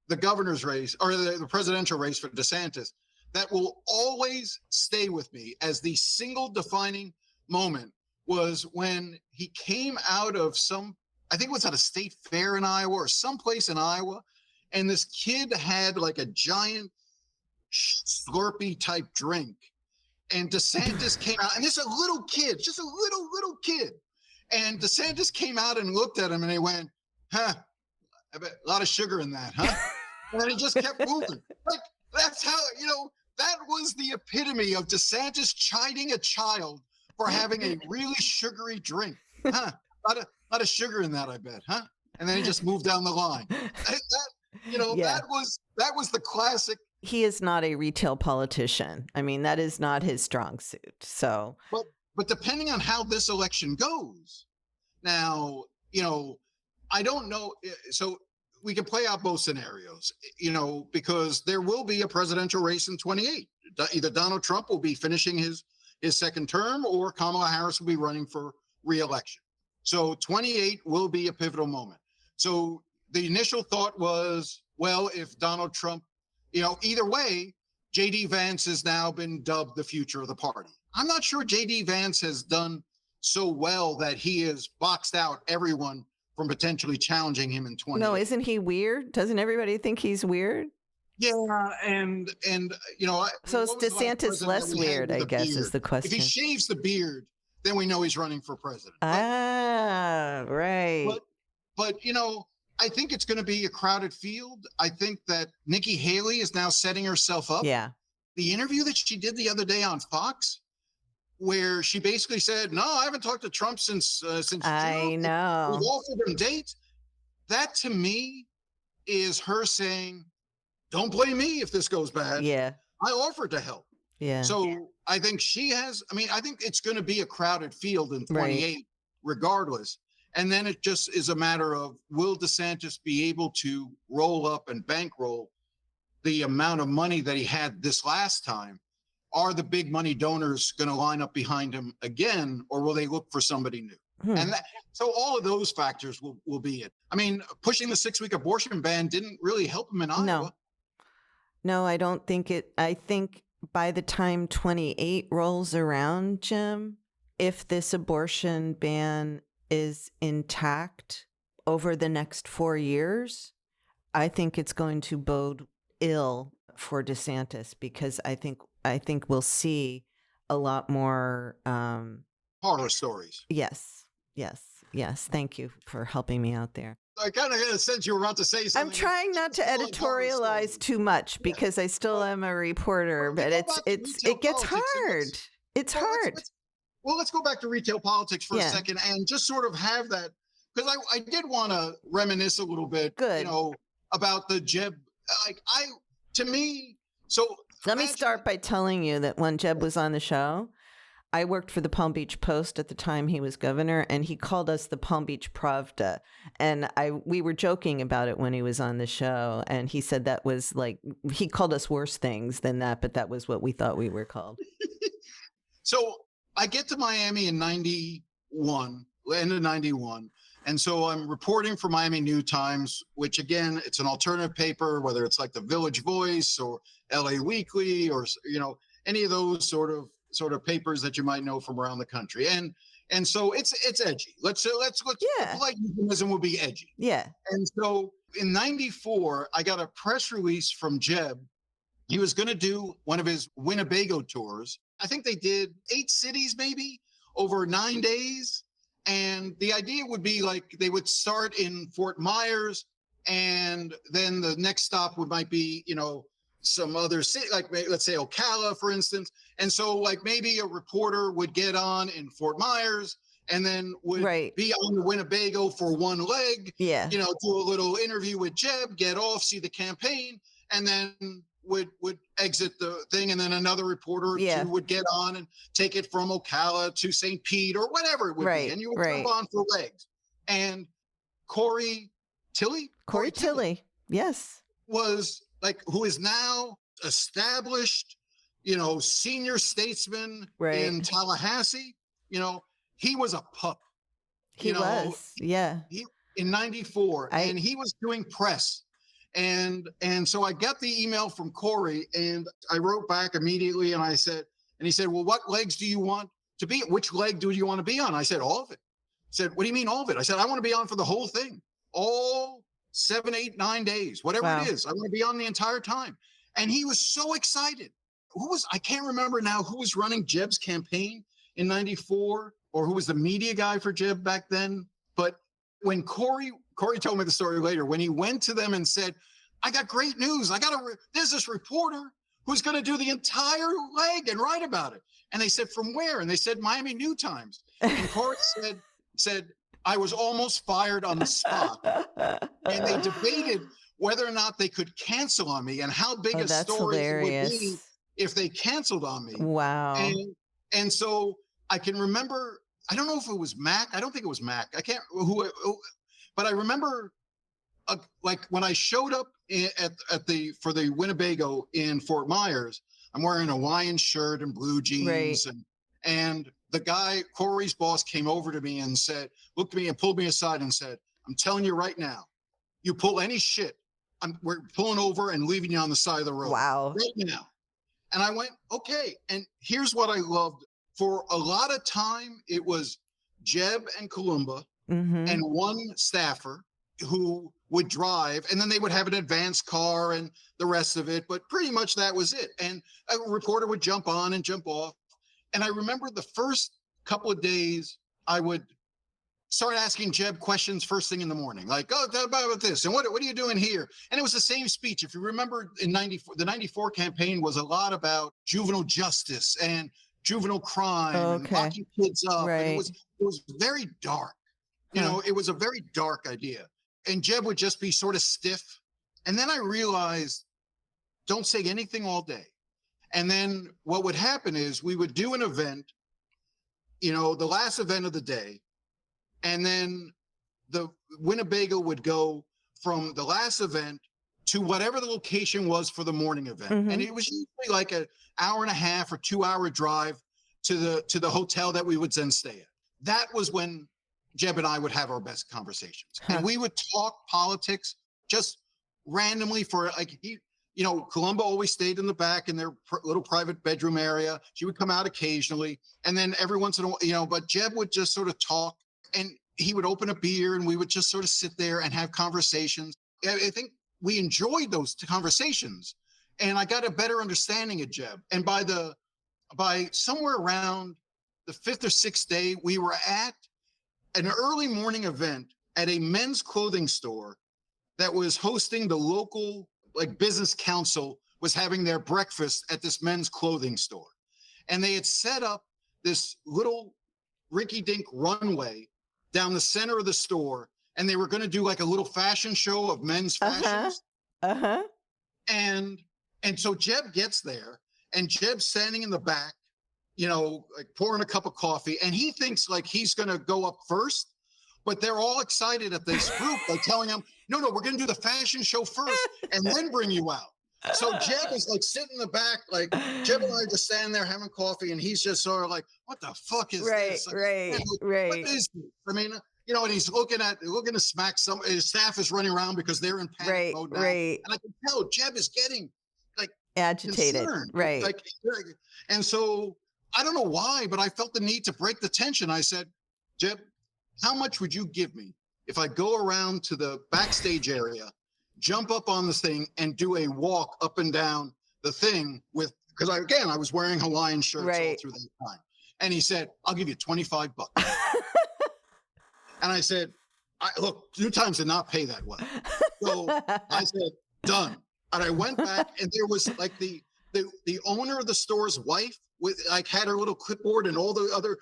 the governor's race or the presidential race for DeSantis, that will always stay with me as the single defining moment was when he came out of I think it was at a state fair in Iowa or someplace in Iowa. And this kid had like a giant Slurpee type drink. And DeSantis came out, and this is a little kid, just a little kid. And DeSantis came out and looked at him and he went, I bet a lot of sugar in that, huh? And then he just kept moving. Like, that's how, that was the epitome of DeSantis chiding a child for having a really sugary drink. Huh? A lot of sugar in that, I bet, huh? And then he just moved down the line. That was the classic. He is not a retail politician. I mean, that is not his strong suit. So, but depending on how this election goes, now, I don't know. So we can play out both scenarios, because there will be a presidential race in 28. Either Donald Trump will be finishing his second term or Kamala Harris will be running for re-election. So 28 will be a pivotal moment. So the initial thought was, well, if Donald Trump, either way, J.D. Vance has now been dubbed the future of the party. I'm not sure J.D. Vance has done so well that he has boxed out everyone from potentially challenging him in 20. No, isn't he weird? Doesn't everybody think he's weird? Yeah, and so is DeSantis less weird, I guess, is the question. If he shaves the beard, then we know he's running for president. Right. But I think it's going to be a crowded field. I think that Nikki Haley is now setting herself up. Yeah. The interview that she did the other day on Fox, where she basically said, "No, I haven't talked to Trump since June. I know. We've offered him dates." That to me is her saying, "Don't blame me if this goes bad. Yeah, I offered to help." Yeah. So I think she has. I think it's going to be a crowded field in 28, regardless. And then it just is a matter of, will DeSantis be able to roll up and bankroll the amount of money that he had this last time? Are the big money donors going to line up behind him again, or will they look for somebody new? And so all of those factors will be it. Pushing the 6-week abortion ban didn't really help him in Iowa. No, I don't think it. I think by the time 28 rolls around, Jim, if this abortion ban is intact over the next 4 years, I think it's going to bode ill for DeSantis, because I think we'll see a lot more horror stories. Yes. Thank you for helping me out there. I kind of had a sense you were about to say something. I'm trying not to editorialize too much because I still am a reporter, but it gets hard. It's hard. well, let's go back to retail politics for a second and just sort of have that, because I did want to reminisce a little bit, Good. about the Jeb, to me, so. Let me start by telling you that when Jeb was on the show, I worked for the Palm Beach Post at the time he was governor, and he called us the Palm Beach Pravda. And we were joking about it when he was on the show, and he said that was like, he called us worse things than that, but that was what we thought we were called. So I get to Miami in 91, end of 91. And so I'm reporting for Miami News Times, which again, it's an alternative paper, whether it's like the Village Voice or LA Weekly or, any of those sort of papers that you might know from around the country. And so it's edgy. Let's polite euphemism would be edgy. Yeah. And so in 94, I got a press release from Jeb. He was going to do one of his Winnebago tours. I think they did 8 cities maybe over 9 days. And the idea would be like they would start in Fort Myers, and then the next stop might be, some other city, like let's say Ocala, for instance. And so like maybe a reporter would get on in Fort Myers and then would be on the Winnebago for one leg, do a little interview with Jeb, get off, see the campaign, and then would exit the thing. And then another reporter or two would get on and take it from Ocala to St. Pete or whatever it would be. And you would jump on for legs. And Corey Tilley, yes, was like, who is now established, senior statesman in Tallahassee. He was a pup. He was. In 94, and he was doing press. And so I got the email from Corey, and I wrote back immediately, and he said, well, what legs do you want to be? Which leg do you want to be on? I said, all of it. He said, what do you mean all of it? I said, I want to be on for the whole thing. All 7, 8, 9 days, whatever it is. I want to be on the entire time. And he was so excited. I can't remember now who was running Jeb's campaign in 94 or who was the media guy for Jeb back then. But when Corey told me the story later, when he went to them and said, I got great news. There's this reporter who's going to do the entire leg and write about it. And they said, from where? And they said, Miami News Times. And Corey said, I was almost fired on the spot. And they debated whether or not they could cancel on me and how big a story it would be if they canceled on me. Wow. And so I can remember, I don't know if it was Mac. I don't think it was Mac. I can't, but I remember like when I showed up for the Winnebago in Fort Myers, I'm wearing a Hawaiian shirt and blue jeans. And the guy, Corey's boss, came over to me and looked at me and pulled me aside and said, I'm telling you right now, you pull any shit, we're pulling over and leaving you on the side of the road. Wow. Right now. And I went, okay. And here's what I loved. For a lot of time, it was Jeb and Columba and one staffer who would drive, and then they would have an advanced car and the rest of it. But pretty much that was it. And a reporter would jump on and jump off. And I remember the first couple of days, I would start asking Jeb questions first thing in the morning, like, oh, about this, and what are you doing here? And it was the same speech. If you remember in 94, the 94 campaign was a lot about juvenile justice and juvenile crime and locking kids up. And it was very dark. It was a very dark idea. And Jeb would just be sort of stiff. And then I realized, don't say anything all day. And then what would happen is we would do an event, the last event of the day, and then the Winnebago would go from the last event to whatever the location was for the morning event. And it was usually like an hour and a half or 2-hour drive to the hotel that we would then stay at. That was when Jeb and I would have our best conversations. And we would talk politics just randomly for like, Columba always stayed in the back in their little private bedroom area. She would come out occasionally. And then every once in a while, but Jeb would just sort of talk, and he would open a beer and we would just sort of sit there and have conversations. I think we enjoyed those conversations, and I got a better understanding of Jeb. And by somewhere around the 5th or 6th day, we were at an early morning event at a men's clothing store that was hosting the local business council was having their breakfast at this men's clothing store. And they had set up this little rinky-dink runway down the center of the store, and they were going to do like a little fashion show of men's fashions. And so Jeb gets there, and Jeb's standing in the back, like pouring a cup of coffee, and he thinks like he's going to go up first, but they're all excited at this group, like telling him, no, we're going to do the fashion show first and then bring you out. So Jeb is like sitting in the back, like Jeb and I are just standing there having coffee, and he's just sort of like, what the fuck is this? Like, Right. What is this? I mean, and he's looking to smack some, his staff is running around because they're in panic mode now. Right. And I can tell Jeb is getting like agitated. concerned. Right. Like, and so I don't know why, but I felt the need to break the tension. I said, Jeb, how much would you give me if I go around to the backstage area, jump up on this thing, and do a walk up and down the thing because I was wearing Hawaiian shirts all through that time. And he said, I'll give you $25. And I said, look, 2 times did not pay that well. So I said, done. And I went back, and there was like the owner of the store's wife with like had her little clipboard, and all the other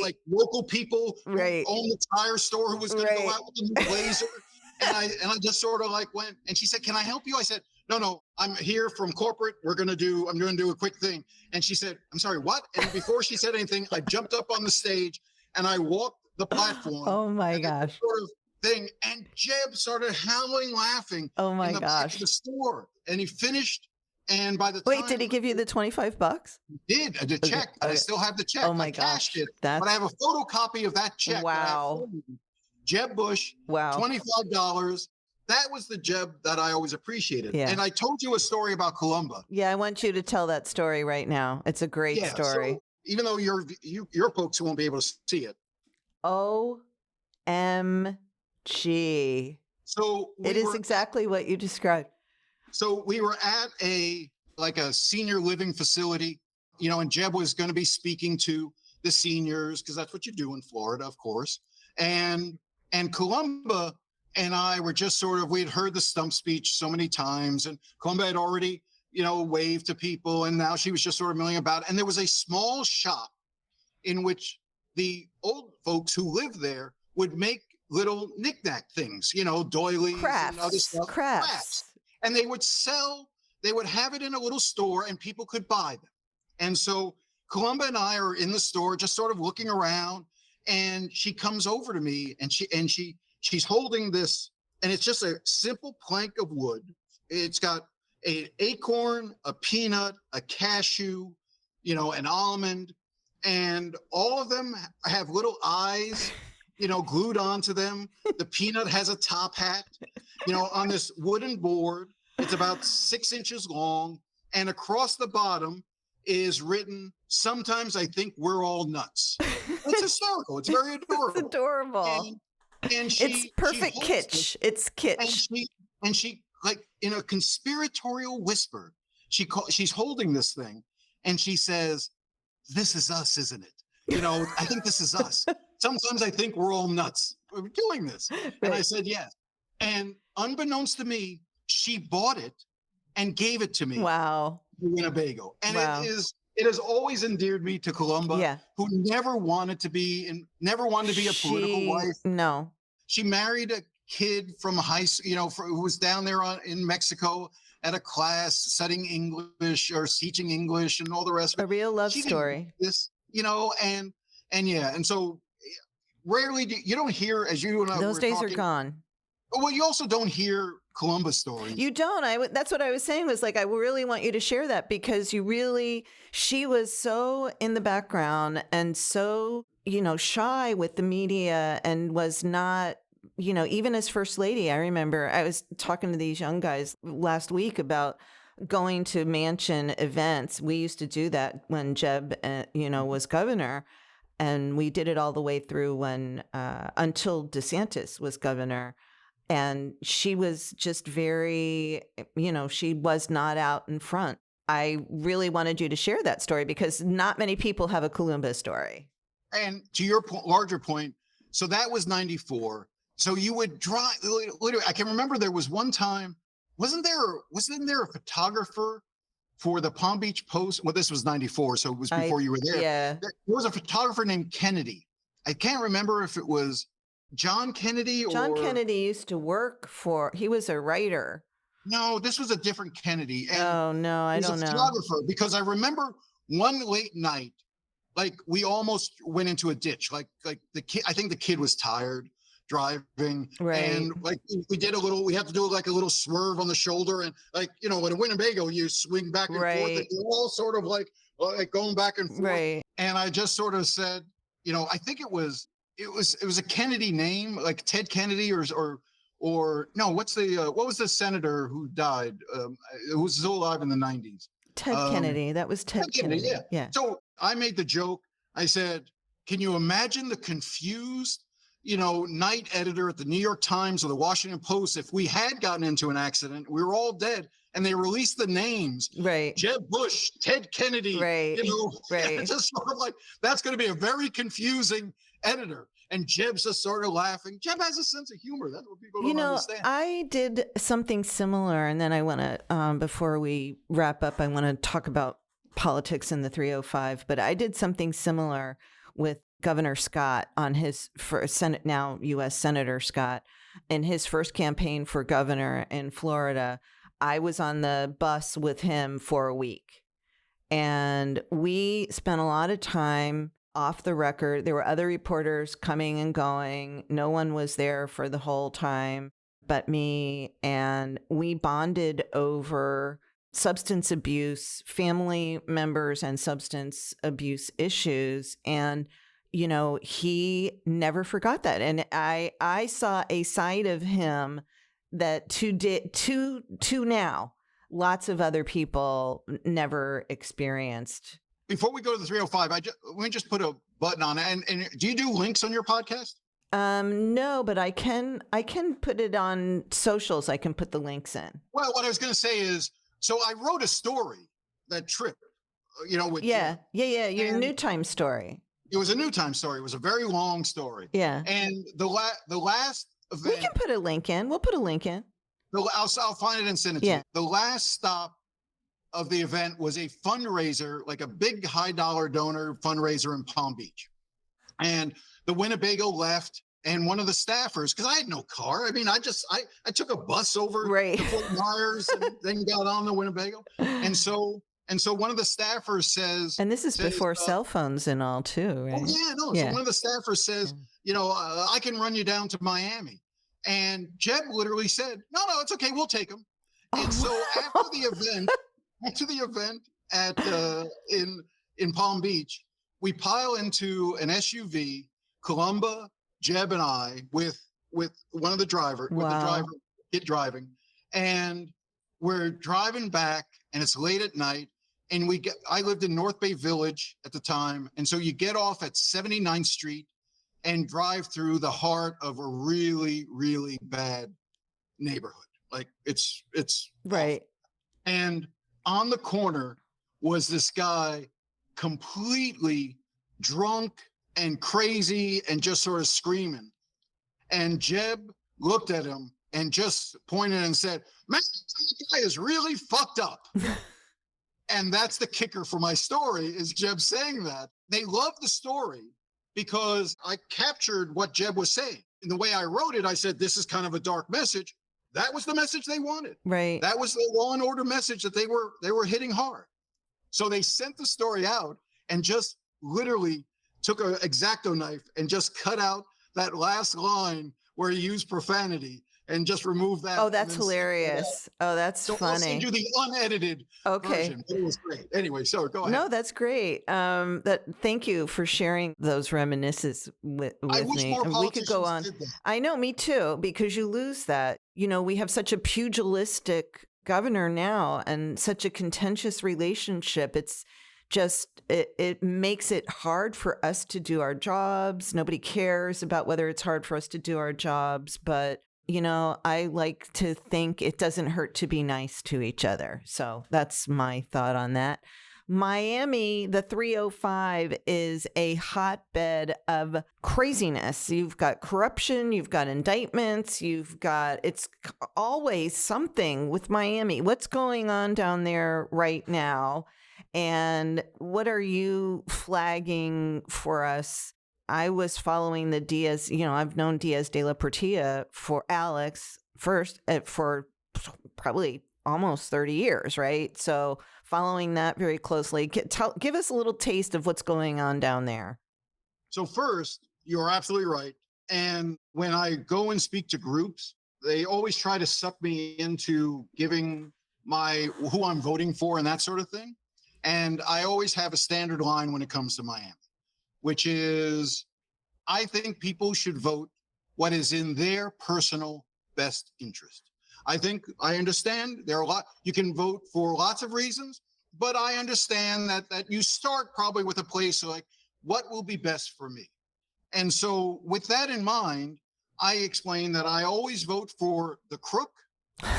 like local people who own the tire store who was going to go out with the new blazer. And I just sort of like went, and she said, can I help you? I said, no, I'm here from corporate. I'm going to do a quick thing. And she said, I'm sorry, what? And before she said anything, I jumped up on the stage and I walked the platform. Oh my gosh. Sort of thing. And Jeb started howling, laughing. Oh my in the gosh. back of the store. And he finished. And by the time. Wait, did he give you the $25? He did. I did check. Okay. I still have the check. Oh my I gosh. cashed it. But I have a photocopy of that check. Wow. Jeb Bush. Wow. $25. That was the Jeb that I always appreciated. Yeah. And I told you a story about Columba. Yeah, I want you to tell that story right now. It's a great story. So even though your folks won't be able to see it. OMG. So it is exactly what you described. So we were at a senior living facility, and Jeb was going to be speaking to the seniors because that's what you do in Florida, of course. And Columba and I were just we had heard the stump speech so many times, and Columba had already, waved to people, and now she was just sort of milling about. And there was a small shop in which the old folks who lived there would make little knickknack things, doilies crafts, and other stuff. Crafts. And they would have it in a little store and people could buy them. And so Columba and I are in the store just sort of looking around, and she comes over to me and she's holding this, and it's just a simple plank of wood. It's got an acorn, a peanut, a cashew, an almond, and all of them have little eyes, glued onto them. The peanut has a top hat, on this wooden board. It's about 6 inches long, and across the bottom is written, "Sometimes I think we're all nuts." It's hysterical. It's very adorable. It's adorable. And it's perfect kitsch. It's kitsch. And she like in a conspiratorial whisper, she's holding this thing, and she says, "This is us, isn't it? I think this is us. Sometimes I think we're all nuts. We're doing this." Right. And I said, yes. And unbeknownst to me, she bought it and gave it to me. Wow. In Winnebago. And it has always endeared me to Columba, who never wanted to be a political wife. No. She married a kid from high school, who was down there in Mexico at a class studying English or teaching English and all the rest of it. A real love story. And so rarely you don't hear, as you and I those days talking, are gone. Well, you also don't hear Columba stories. You don't. That's what I was saying, was like, I really want you to share that, because she was so in the background and so, shy with the media, and was not, even as First Lady. I remember I was talking to these young guys last week about going to mansion events. We used to do that when Jeb, was governor. And we did it all the way through when until DeSantis was governor. And she was just very, she was not out in front. I really wanted you to share that story, because not many people have a Columba story. And to your larger point, so that was 94. So you would drive, literally, I can remember there was one time, wasn't there a photographer for the Palm Beach Post. Well, this was 94, so it was before you were there. Yeah. There was a photographer named Kennedy. I can't remember if it was John Kennedy or... John Kennedy used to work he was a writer. No, this was a different Kennedy. And oh, no, I don't know. He was a photographer, because I remember one late night, like we almost went into a ditch. Like the kid, I think the kid was tired driving. Right. And like we had to do like a little swerve on the shoulder. And like, in a Winnebago, you swing back and forth. And you're all sort of like going back and forth. Right. And I just sort of said, I think it was a Kennedy name, like Ted Kennedy or no, what was the senator who died? Who was still alive in the 90s? Ted Kennedy. That was Ted Kennedy. Yeah. So I made the joke. I said, can you imagine the confused, night editor at the New York Times or the Washington Post if we had gotten into an accident, we were all dead, and they released the names. Right. Jeb Bush, Ted Kennedy. Right. Right. It's just sort of like, that's going to be a very confusing editor. And Jeb's just sort of laughing. Jeb has a sense of humor. That's what people don't understand. I did something similar, and then I want to, before we wrap up, I want to talk about politics in the 305. But I did something similar with Governor Scott on his Senate, now U.S. Senator Scott, in his first campaign for governor in Florida. I was on the bus with him for a week, and we spent a lot of time off the record. There were other reporters coming and going. No one was there for the whole time but me. And we bonded over substance abuse, family members and substance abuse issues. And, he never forgot that. And I saw a side of him that to now, lots of other people never experienced. Before we go to the 305, let me just put a button on it. And do you do links on your podcast? No, but I can put it on socials. I can put the links in. Well, what I was going to say is, so I wrote a story that trip, with your New Time story. It was a New Time story. It was a very long story. Yeah. And the last event. We can put a link in. We'll put a link in. I'll find it and send it to you. The last stop of the event was a fundraiser, like a big high dollar donor fundraiser in Palm Beach. And the Winnebago left, and one of the staffers, because I had no car. I mean, I took a bus over to Fort Myers and then got on the Winnebago. And so one of the staffers says, and this is before cell phones and all too, right? Oh yeah, no. So one of the staffers says, I can run you down to Miami. And Jeb literally said, no, it's okay. We'll take him. And so after the event at in Palm Beach, we pile into an SUV, Columba, Jeb and I, with one of the driver, with the driver driving, and we're driving back, and it's late at night, and I lived in North Bay Village at the time, and so you get off at 79th Street and drive through the heart of a really, really bad neighborhood. Like it's right. Awful. And on the corner was this guy completely drunk and crazy and just sort of screaming. And Jeb looked at him and just pointed and said, man, this guy is really fucked up. And that's the kicker for my story, is Jeb saying that. They loved the story because I captured what Jeb was saying. In the way I wrote it, I said, this is kind of a dark message. That was the message they wanted. Right. That was the law and order message that they were hitting hard. So they sent the story out and just literally took an X-Acto knife and just cut out that last line where he used profanity and just removed that. Oh, that's hilarious. Oh, that's funny. I'll send you the unedited version. It was great. Anyway, so go ahead. No, that's great. Thank you for sharing those reminiscences with me. And we could go on. I know, me too, because you lose that. We have such a pugilistic governor now and such a contentious relationship. It's just, it makes it hard for us to do our jobs. Nobody cares about whether it's hard for us to do our jobs, but I like to think it doesn't hurt to be nice to each other. So that's my thought on that. Miami, the 305 is a hotbed of craziness. You've got corruption, you've got indictments, it's always something with Miami. What's going on down there right now? And what are you flagging for us? I was following the Diaz, I've known Diaz de la Portilla for Alex first for probably almost 30 years, right? So following that very closely, give us a little taste of what's going on down there. So first, you're absolutely right. And when I go and speak to groups, they always try to suck me into giving who I'm voting for and that sort of thing. And I always have a standard line when it comes to Miami, which is, I think people should vote what is in their personal best interest. I understand you can vote for lots of reasons, but I understand that you start probably with a place like, what will be best for me? And so with that in mind, I explain that I always vote for the crook,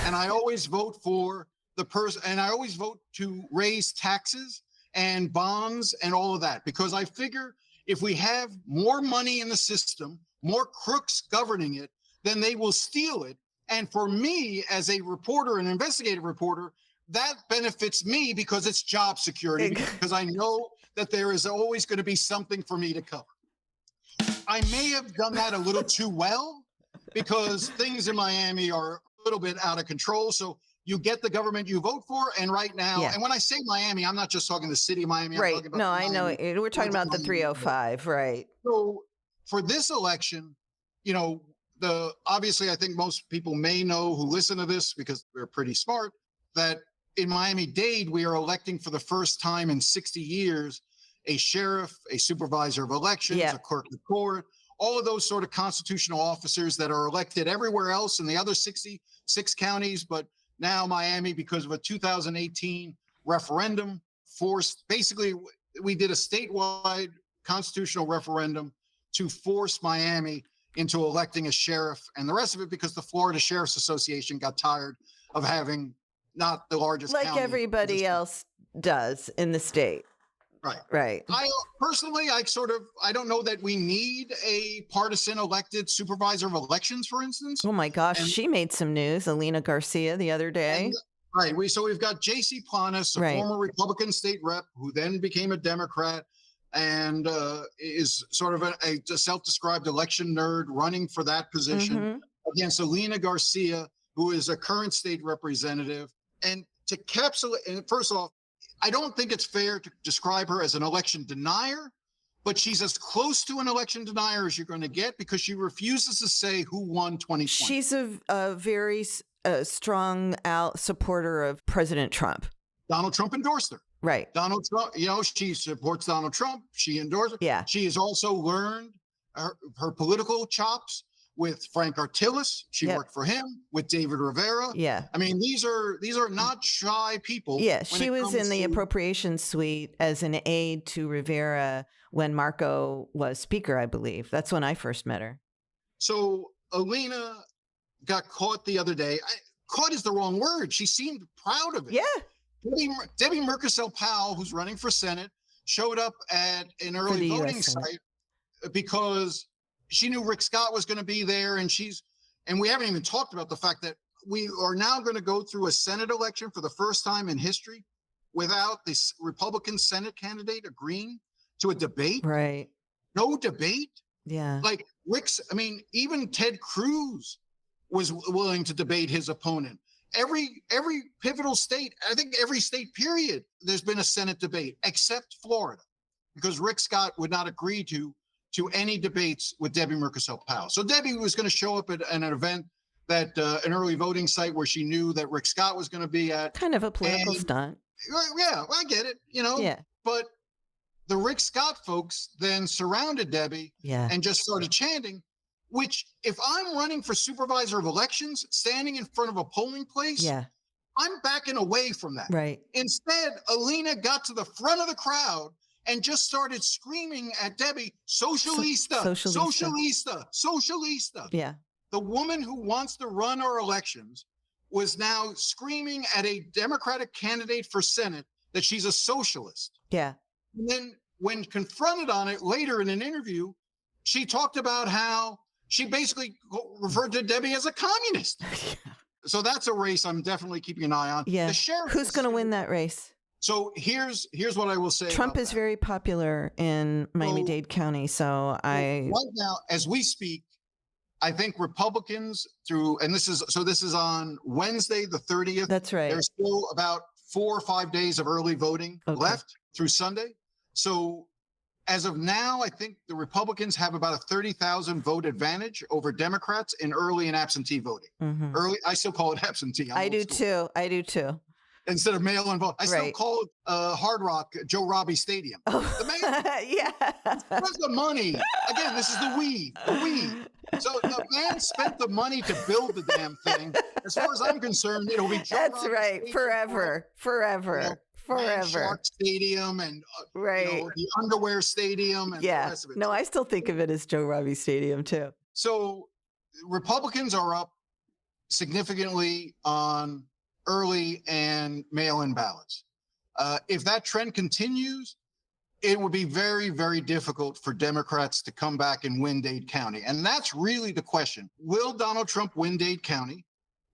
and I always vote for the person, and I always vote to raise taxes and bonds and all of that, because I figure if we have more money in the system, more crooks governing it, then they will steal it. And for me, as a reporter, an investigative reporter, that benefits me because it's job security, because I know that there is always going to be something for me to cover. I may have done that a little too well, because things in Miami are a little bit out of control. So you get the government you vote for. And right now, and when I say Miami, I'm not just talking the city of Miami. Right. I'm talking about no, I Miami. know. We're talking about the 305. Right. So for this election, obviously, I think most people may know who listen to this, because we're pretty smart, that in Miami-Dade, we are electing for the first time in 60 years a sheriff, a supervisor of elections, a clerk of court, all of those sort of constitutional officers that are elected everywhere else in the other 66 counties. But now Miami, because of a 2018 referendum, we did a statewide constitutional referendum to force Miami into electing a sheriff, and the rest of it because the Florida Sheriff's Association got tired of having not the largest like county. Everybody else does in the state. Right. I personally, I don't know that we need a partisan elected supervisor of elections, for instance. Oh my gosh, she made some news, Alina Garcia, the other day. We've got J.C. Planas, a former Republican state rep who then became a Democrat, and is sort of a self-described election nerd running for that position against Alina Garcia, who is a current state representative. And first off, I don't think it's fair to describe her as an election denier, but she's as close to an election denier as you're going to get, because she refuses to say who won 2020. She's a very strong supporter of President Trump. Donald Trump endorsed her. Right. Donald Trump, she supports Donald Trump. She endorsed her. Yeah. She has also learned her political chops with Frank Artillis. She worked for him, with David Rivera. Yeah. I mean, these are not shy people. Yeah. She was in the appropriations suite as an aide to Rivera when Marco was speaker, I believe. That's when I first met her. So Alina got caught the other day. Caught is the wrong word. She seemed proud of it. Yeah. Debbie Mercasel-Powell, who's running for Senate, showed up at an early voting site because she knew Rick Scott was going to be there. And we haven't even talked about the fact that we are now going to go through a Senate election for the first time in history without this Republican Senate candidate agreeing to a debate. Right. No debate. Yeah. Like even Ted Cruz was willing to debate his opponent. Every pivotal state, I think every state period, there's been a Senate debate except Florida, because Rick Scott would not agree to any debates with Debbie Mercasel-Powell. So Debbie was going to show up at an event that an early voting site where she knew that Rick Scott was going to be at. Kind of a political stunt. Yeah, I get it, Yeah. But the Rick Scott folks then surrounded Debbie and just started chanting, which if I'm running for supervisor of elections, standing in front of a polling place, I'm backing away from that. Right. Instead, Alina got to the front of the crowd and just started screaming at Debbie, socialista, socialista, socialista. Yeah. The woman who wants to run our elections was now screaming at a Democratic candidate for Senate that she's a socialist. Yeah. And then when confronted on it later in an interview, she talked about how she basically referred to Debbie as a communist. So that's a race I'm definitely keeping an eye on. Yeah. The sheriff Who's going to win that race? So here's what I will say. Trump is very popular in Miami-Dade County. So right now, as we speak, I think Republicans this is on Wednesday, the 30th. That's right. There's still about 4 or 5 days of early voting left through Sunday. So as of now, I think the Republicans have about a 30,000 vote advantage over Democrats in early and absentee voting. Mm-hmm. Early, I still call it absentee. I do too. Instead of mail-in vote, I still call it Hard Rock Joe Robbie Stadium. Oh. The man spends the money. Again, this is the weed. So the man spent the money to build the damn thing. As far as I'm concerned, it'll be Joe That's Robbie right. Stadium, Forever. Shark Stadium and the Underwear Stadium and the rest of it. No, I still think of it as Joe Robbie Stadium too. So Republicans are up significantly on early and mail-in ballots. If that trend continues, it would be very, very difficult for Democrats to come back and win Dade County. And that's really the question. Will Donald Trump win Dade County?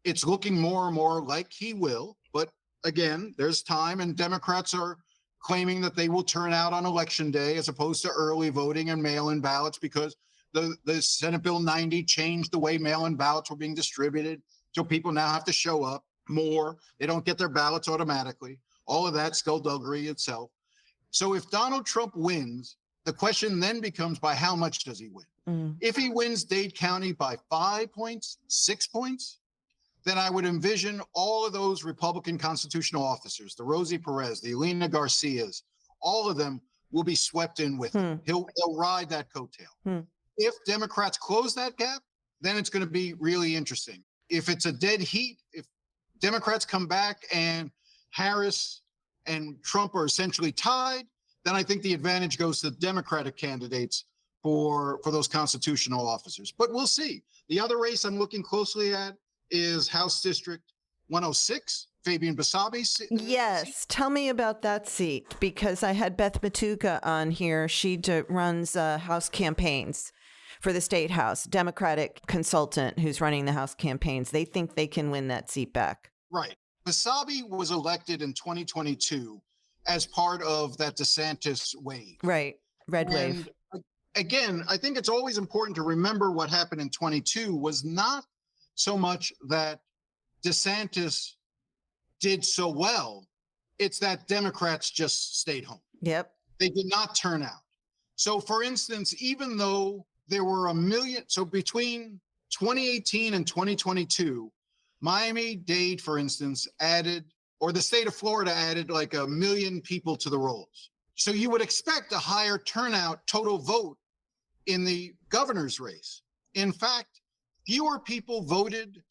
It's looking more and more like he will. But again, there's time, and Democrats are claiming that they will turn out on Election Day as opposed to early voting and mail-in ballots because the Senate Bill 90 changed the way mail-in ballots were being distributed. So people now have to show up more. They don't get their ballots automatically. All of that skullduggery itself. So if Donald Trump wins, the question then becomes by how much does he win? If he wins Dade County by 5 points, 6 points, then I would envision all of those Republican constitutional officers, the Rosie Perez, the Elena Garcias, all of them will be swept in with him. He'll ride that coattail. If Democrats close that gap, then it's going to be really interesting. If it's a dead heat, if Democrats come back and Harris and Trump are essentially tied, then I think the advantage goes to Democratic candidates for those constitutional officers. But we'll see. The other race I'm looking closely at is House District 106, Fabian Basabi's. Yes. Tell me about that seat, because I had Beth Matuka on here. She runs House campaigns for the State House, Democratic consultant who's running the House campaigns. They think they can win that seat back. Right. Basabi was elected in 2022 as part of that DeSantis wave. Right. Red wave. Again, I think it's always important to remember what happened in 22 was not so much that DeSantis did so well. It's that Democrats just stayed home. Yep. They did not turn out. So for instance, even though there were a million, so between 2018 and 2022, Miami-Dade, for instance, the state of Florida added like 1 million people to the rolls. So you would expect a higher turnout total vote in the governor's race. In fact, fewer people voted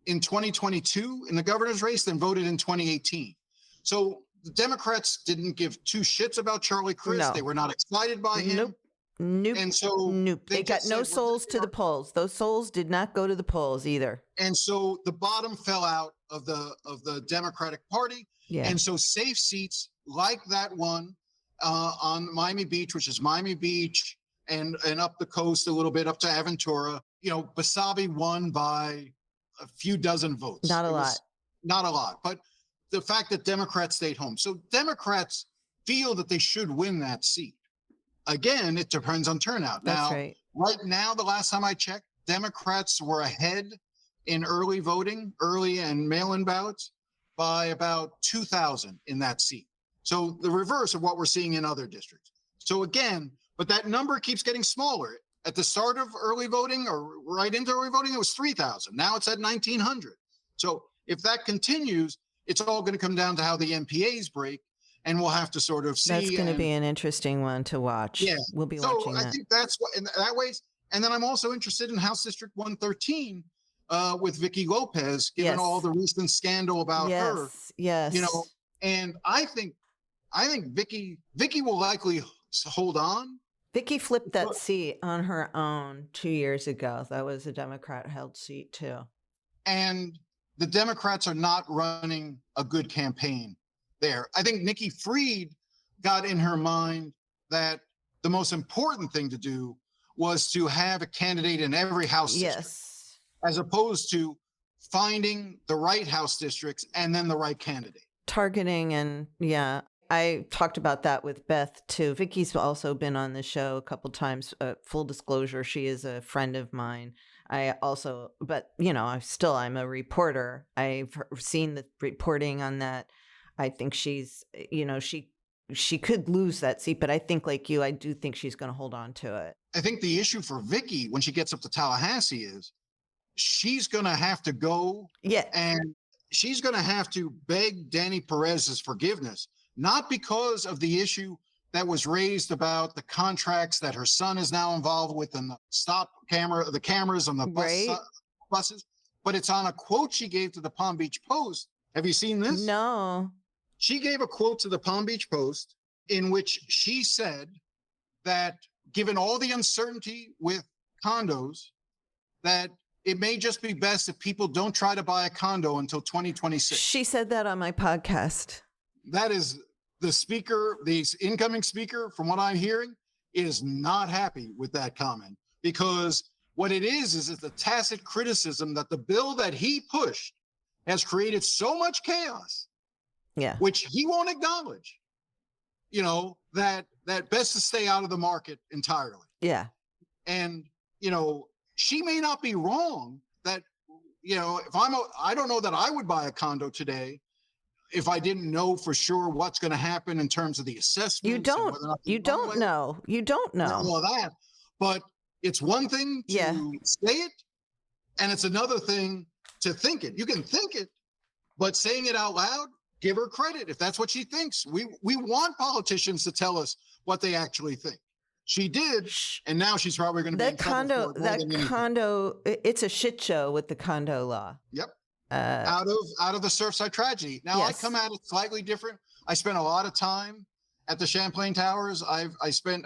in 2022 in the governor's race than voted in 2018. So the Democrats didn't give two shits about Charlie Crist. No. They were not excited by him. Nope. And so they got no souls to the polls. Those souls did not go to the polls either. And so the bottom fell out of the Democratic Party. Yeah. And so safe seats like that one on Miami Beach, which is Miami Beach and up the coast a little bit up to Aventura, Basabi won by a few dozen votes. Not a lot. But the fact that Democrats stayed home. So Democrats feel that they should win that seat. Again, it depends on turnout. That's right. Right now, the last time I checked, Democrats were ahead in early voting, early and mail-in ballots by about 2,000 in that seat. So the reverse of what we're seeing in other districts. So again, but that number keeps getting smaller. At the start of early voting or right into early voting, it was 3,000. Now it's at 1,900. So if that continues, it's all going to come down to how the MPAs break. And we'll have to sort of see. That's going to be an interesting one to watch. Yeah. We'll be watching that. So I think that's what, in that ways. And then I'm also interested in House District 113 with Vicky Lopez, given all the recent scandal about her. Yes. And I think Vicky will likely hold on. Vicky flipped that seat on her own 2 years ago. That was a Democrat-held seat too. And the Democrats are not running a good campaign there. I think Nikki Fried got in her mind that the most important thing to do was to have a candidate in every House district, as opposed to finding the right House districts and then the right candidate. Targeting and I talked about that with Beth too. Vicky's also been on the show a couple times. Full disclosure, she is a friend of mine. But I'm a reporter. I've seen the reporting on that. I think she's, she could lose that seat, but I think like you, I do think she's going to hold on to it. I think the issue for Vicky when she gets up to Tallahassee is she's going to have to go and she's going to have to beg Danny Perez's forgiveness, not because of the issue that was raised about the contracts that her son is now involved with and the cameras on the buses, but it's on a quote she gave to the Palm Beach Post. Have you seen this? No. She gave a quote to the Palm Beach Post in which she said that given all the uncertainty with condos, that it may just be best if people don't try to buy a condo until 2026. She said that on my podcast. That is the speaker, the incoming speaker, from what I'm hearing, is not happy with that comment, because what it is it's a tacit criticism that the bill that he pushed has created so much chaos, which he won't acknowledge, that best to stay out of the market entirely. Yeah. And, she may not be wrong that, I don't know that I would buy a condo today if I didn't know for sure what's going to happen in terms of the assessment. You don't know. All of that. But it's one thing to say it, and it's another thing to think it. You can think it, but saying it out loud, give her credit if that's what she thinks. We want politicians to tell us what they actually think. She did, and now she's probably going to be in trouble for it. That condo, it's a shit show with the condo law. Yep. Out of the Surfside tragedy. Now I come at it slightly different. I spent a lot of time at the Champlain Towers. I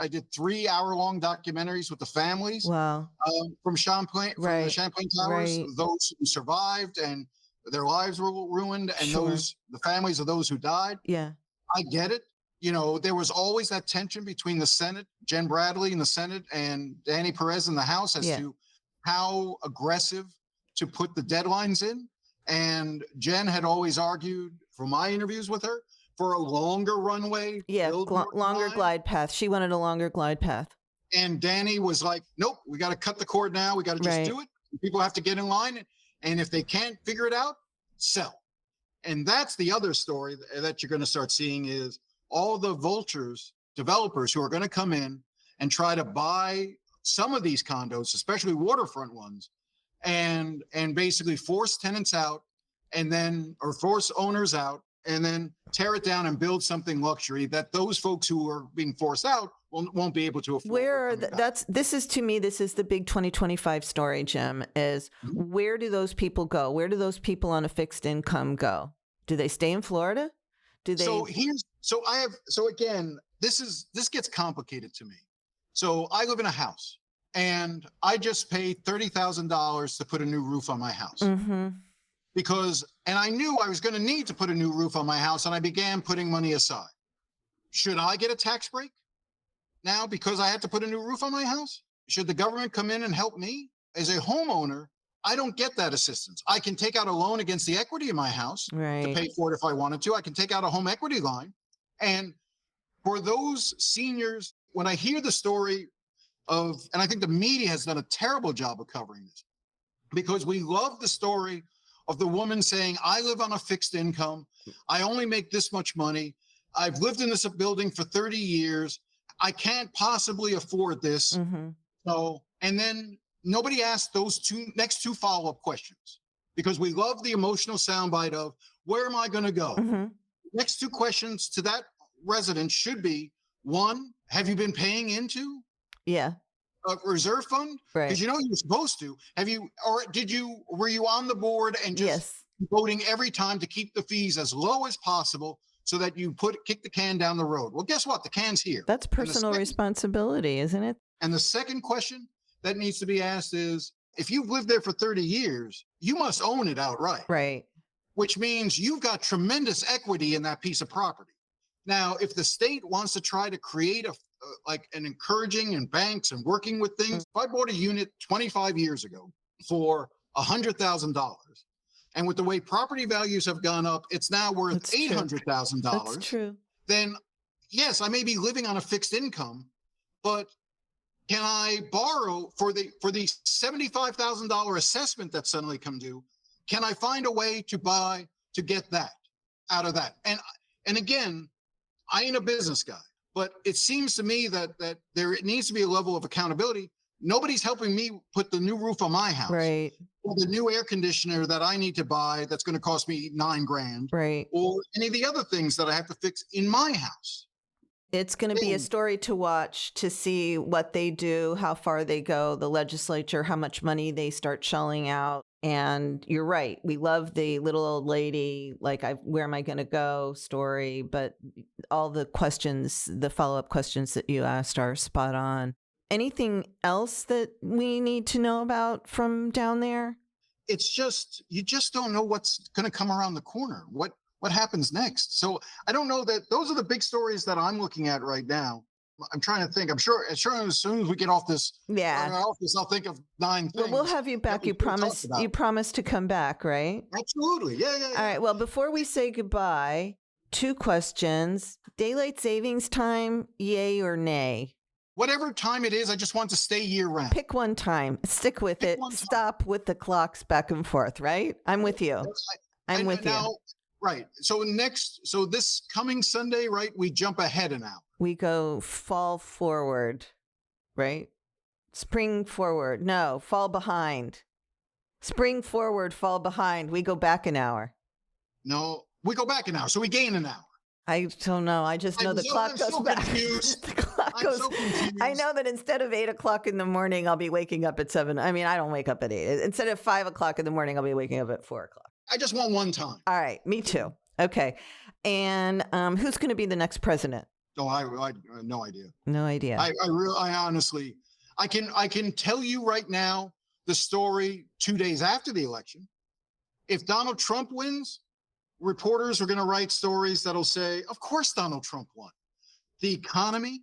did 3-hour-long documentaries with the families. Wow. From the Champlain Towers, those who survived and their lives were ruined, and the families of those who died. Yeah. I get it. There was always that tension between the Senate, Jen Bradley in the Senate, and Danny Perez in the House as to how aggressive to put the deadlines in. And Jen had always argued, from my interviews with her, for a longer runway. Yeah, longer glide path. She wanted a longer glide path. And Danny was like, nope, we got to cut the cord now. We got to just do it. People have to get in line. And if they can't figure it out, sell. And that's the other story that you're going to start seeing is all the vultures, developers who are going to come in and try to buy some of these condos, especially waterfront ones, and basically force tenants out or force owners out and then tear it down and build something luxury that those folks who are being forced out won't be able to afford. This is the big 2025 story, Jim, is where do those people go? Where do those people on a fixed income go? Do they stay in Florida? So again, this gets complicated to me. So I live in a house and I just paid $30,000 to put a new roof on my house. Mm-hmm. And I knew I was going to need to put a new roof on my house, and I began putting money aside. Should I get a tax break now because I had to put a new roof on my house? Should the government come in and help me? As a homeowner, I don't get that assistance. I can take out a loan against the equity in my house to pay for it if I wanted to. I can take out a home equity line. And for those seniors, when I hear the story and I think the media has done a terrible job of covering this, because we love the story of the woman saying, I live on a fixed income. I only make this much money. I've lived in this building for 30 years. I can't possibly afford this. Mm-hmm. So, and then nobody asked those next two follow-up questions, because we love the emotional soundbite of, where am I going to go? Mm-hmm. Next two questions to that resident should be, one, have you been paying into a reserve fund? Because you're supposed to. Were you on the board and just voting every time to keep the fees as low as possible so that you kick the can down the road? Well, guess what? The can's here. That's personal responsibility, isn't it? And the second question that needs to be asked is, if you've lived there for 30 years, you must own it outright. Right. which means you've got tremendous equity in that piece of property. Now, if the state wants to try to create like an encouraging and banks and working with things, if I bought a unit 25 years ago for $100,000, and with the way property values have gone up, it's now worth $800,000. That's true. Then, yes, I may be living on a fixed income, but can I borrow for the $75,000 assessment that suddenly come due? Can I find a way to get that out of that? And again, I ain't a business guy, but it seems to me that there needs to be a level of accountability. Nobody's helping me put the new roof on my house, right? Or the new air conditioner that I need to buy that's going to cost me $9,000, right? Or any of the other things that I have to fix in my house. It's going to be a story to watch to see what they do, how far they go, the legislature, how much money they start shelling out. And you're right. We love the little old lady, like, where am I going to go story. But all the questions, the follow-up questions that you asked are spot on. Anything else that we need to know about from down there? It's just, you just don't know what's going to come around the corner. What happens next? So I don't know that those are the big stories that I'm looking at right now. I'm trying to think. I'm sure as soon as we get off this, I'll think of 9 things. Well, we'll have you back. You promised to come back, right? Absolutely. Yeah. All right. Well, before we say goodbye, 2 questions. Daylight savings time, yay or nay? Whatever time it is, I just want to stay year round. Pick one time. Stick with it. Stop with the clocks back and forth, right? I'm with you. I'm with you. Right. So this coming Sunday, right, we jump ahead an hour. We go fall forward, right? Spring forward. No, fall behind. Spring forward, fall behind. We go back an hour. No, we go back an hour. So we gain an hour. I don't know. I just know the clock goes back. The clock goes. I know that instead of 8 o'clock in the morning, I'll be waking up at 7. I mean, I don't wake up at 8. Instead of 5 o'clock in the morning, I'll be waking up at 4 o'clock. I just want one time. All right. Me too. Okay. And who's going to be the next president? Oh, I no idea. No idea. I honestly, I can tell you right now the story 2 days after the election. If Donald Trump wins, reporters are going to write stories that'll say, of course Donald Trump won. The economy,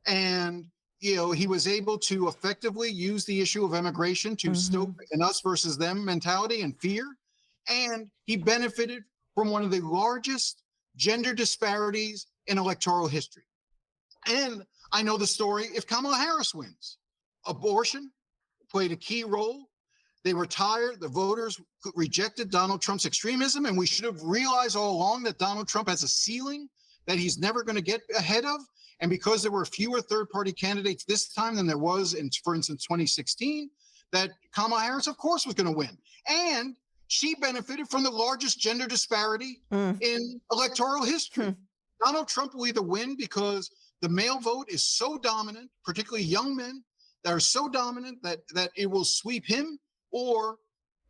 and he was able to effectively use the issue of immigration to stoke an us versus them mentality and fear. And he benefited from one of the largest gender disparities in electoral history. And I know the story if Kamala Harris wins. Abortion played a key role. They were tired. The voters rejected Donald Trump's extremism. And we should have realized all along that Donald Trump has a ceiling that he's never going to get ahead of. And because there were fewer third-party candidates this time than there was in, for instance, 2016, that Kamala Harris, of course, was going to win. And she benefited from the largest gender disparity in electoral history. Donald Trump will either win because the male vote is so dominant, particularly young men that are so dominant that it will sweep him, or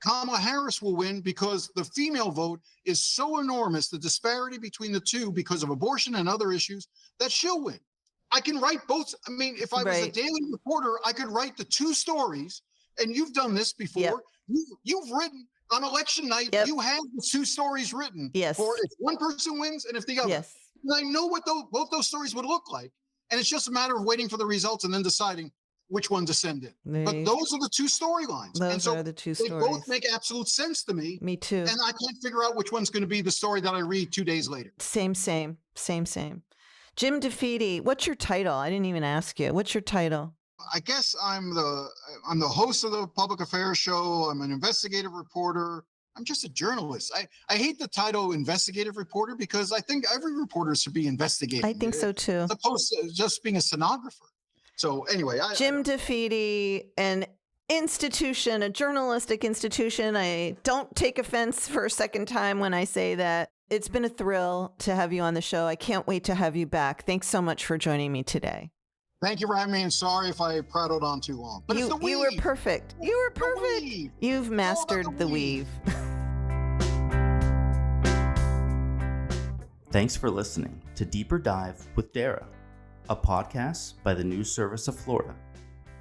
Kamala Harris will win because the female vote is so enormous, the disparity between the two because of abortion and other issues, that she'll win. I can write both. I mean, if I was a daily reporter, I could write the 2 stories, and you've done this before. Yep. You've written on election night, you have the 2 stories written for if one person wins and if the other. Yes. And I know what both those stories would look like. And it's just a matter of waiting for the results and then deciding which one to send in. But those are the 2 storylines. Those are the 2 stories. They both make absolute sense to me. Me too. And I can't figure out which one's going to be the story that I read 2 days later. Same. Jim DeFede, what's your title? I didn't even ask you. What's your title? I guess I'm the host of the public affairs show. I'm an investigative reporter. I'm just a journalist. I hate the title investigative reporter because I think every reporter should be investigating. I think so too. As opposed to just being a stenographer. So anyway, Jim DeFede, an institution, a journalistic institution. I don't take offense for a second time when I say that. It's been a thrill to have you on the show. I can't wait to have you back. Thanks so much for joining me today. Thank you for having me, and sorry if I prattled on too long. But it's the weave. You were perfect. You've mastered the weave. Thanks for listening to Deeper Dive with Dara, a podcast by the News Service of Florida,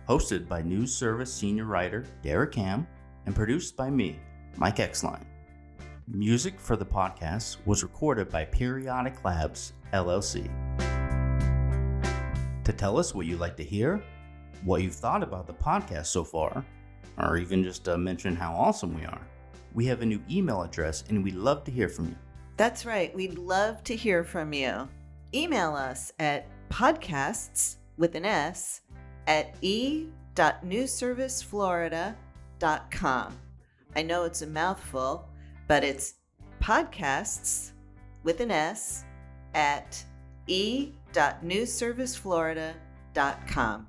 hosted by News Service senior writer Dara Cam, and produced by me, Mike Exline. Music for the podcast was recorded by Periodic Labs, LLC. To tell us what you'd like to hear, what you've thought about the podcast so far, or even just mention how awesome we are, we have a new email address and we'd love to hear from you. That's right. We'd love to hear from you. Email us at podcasts with an S at e.newsserviceflorida.com. I know it's a mouthful, but it's podcasts with an S at e.newsserviceflorida.com.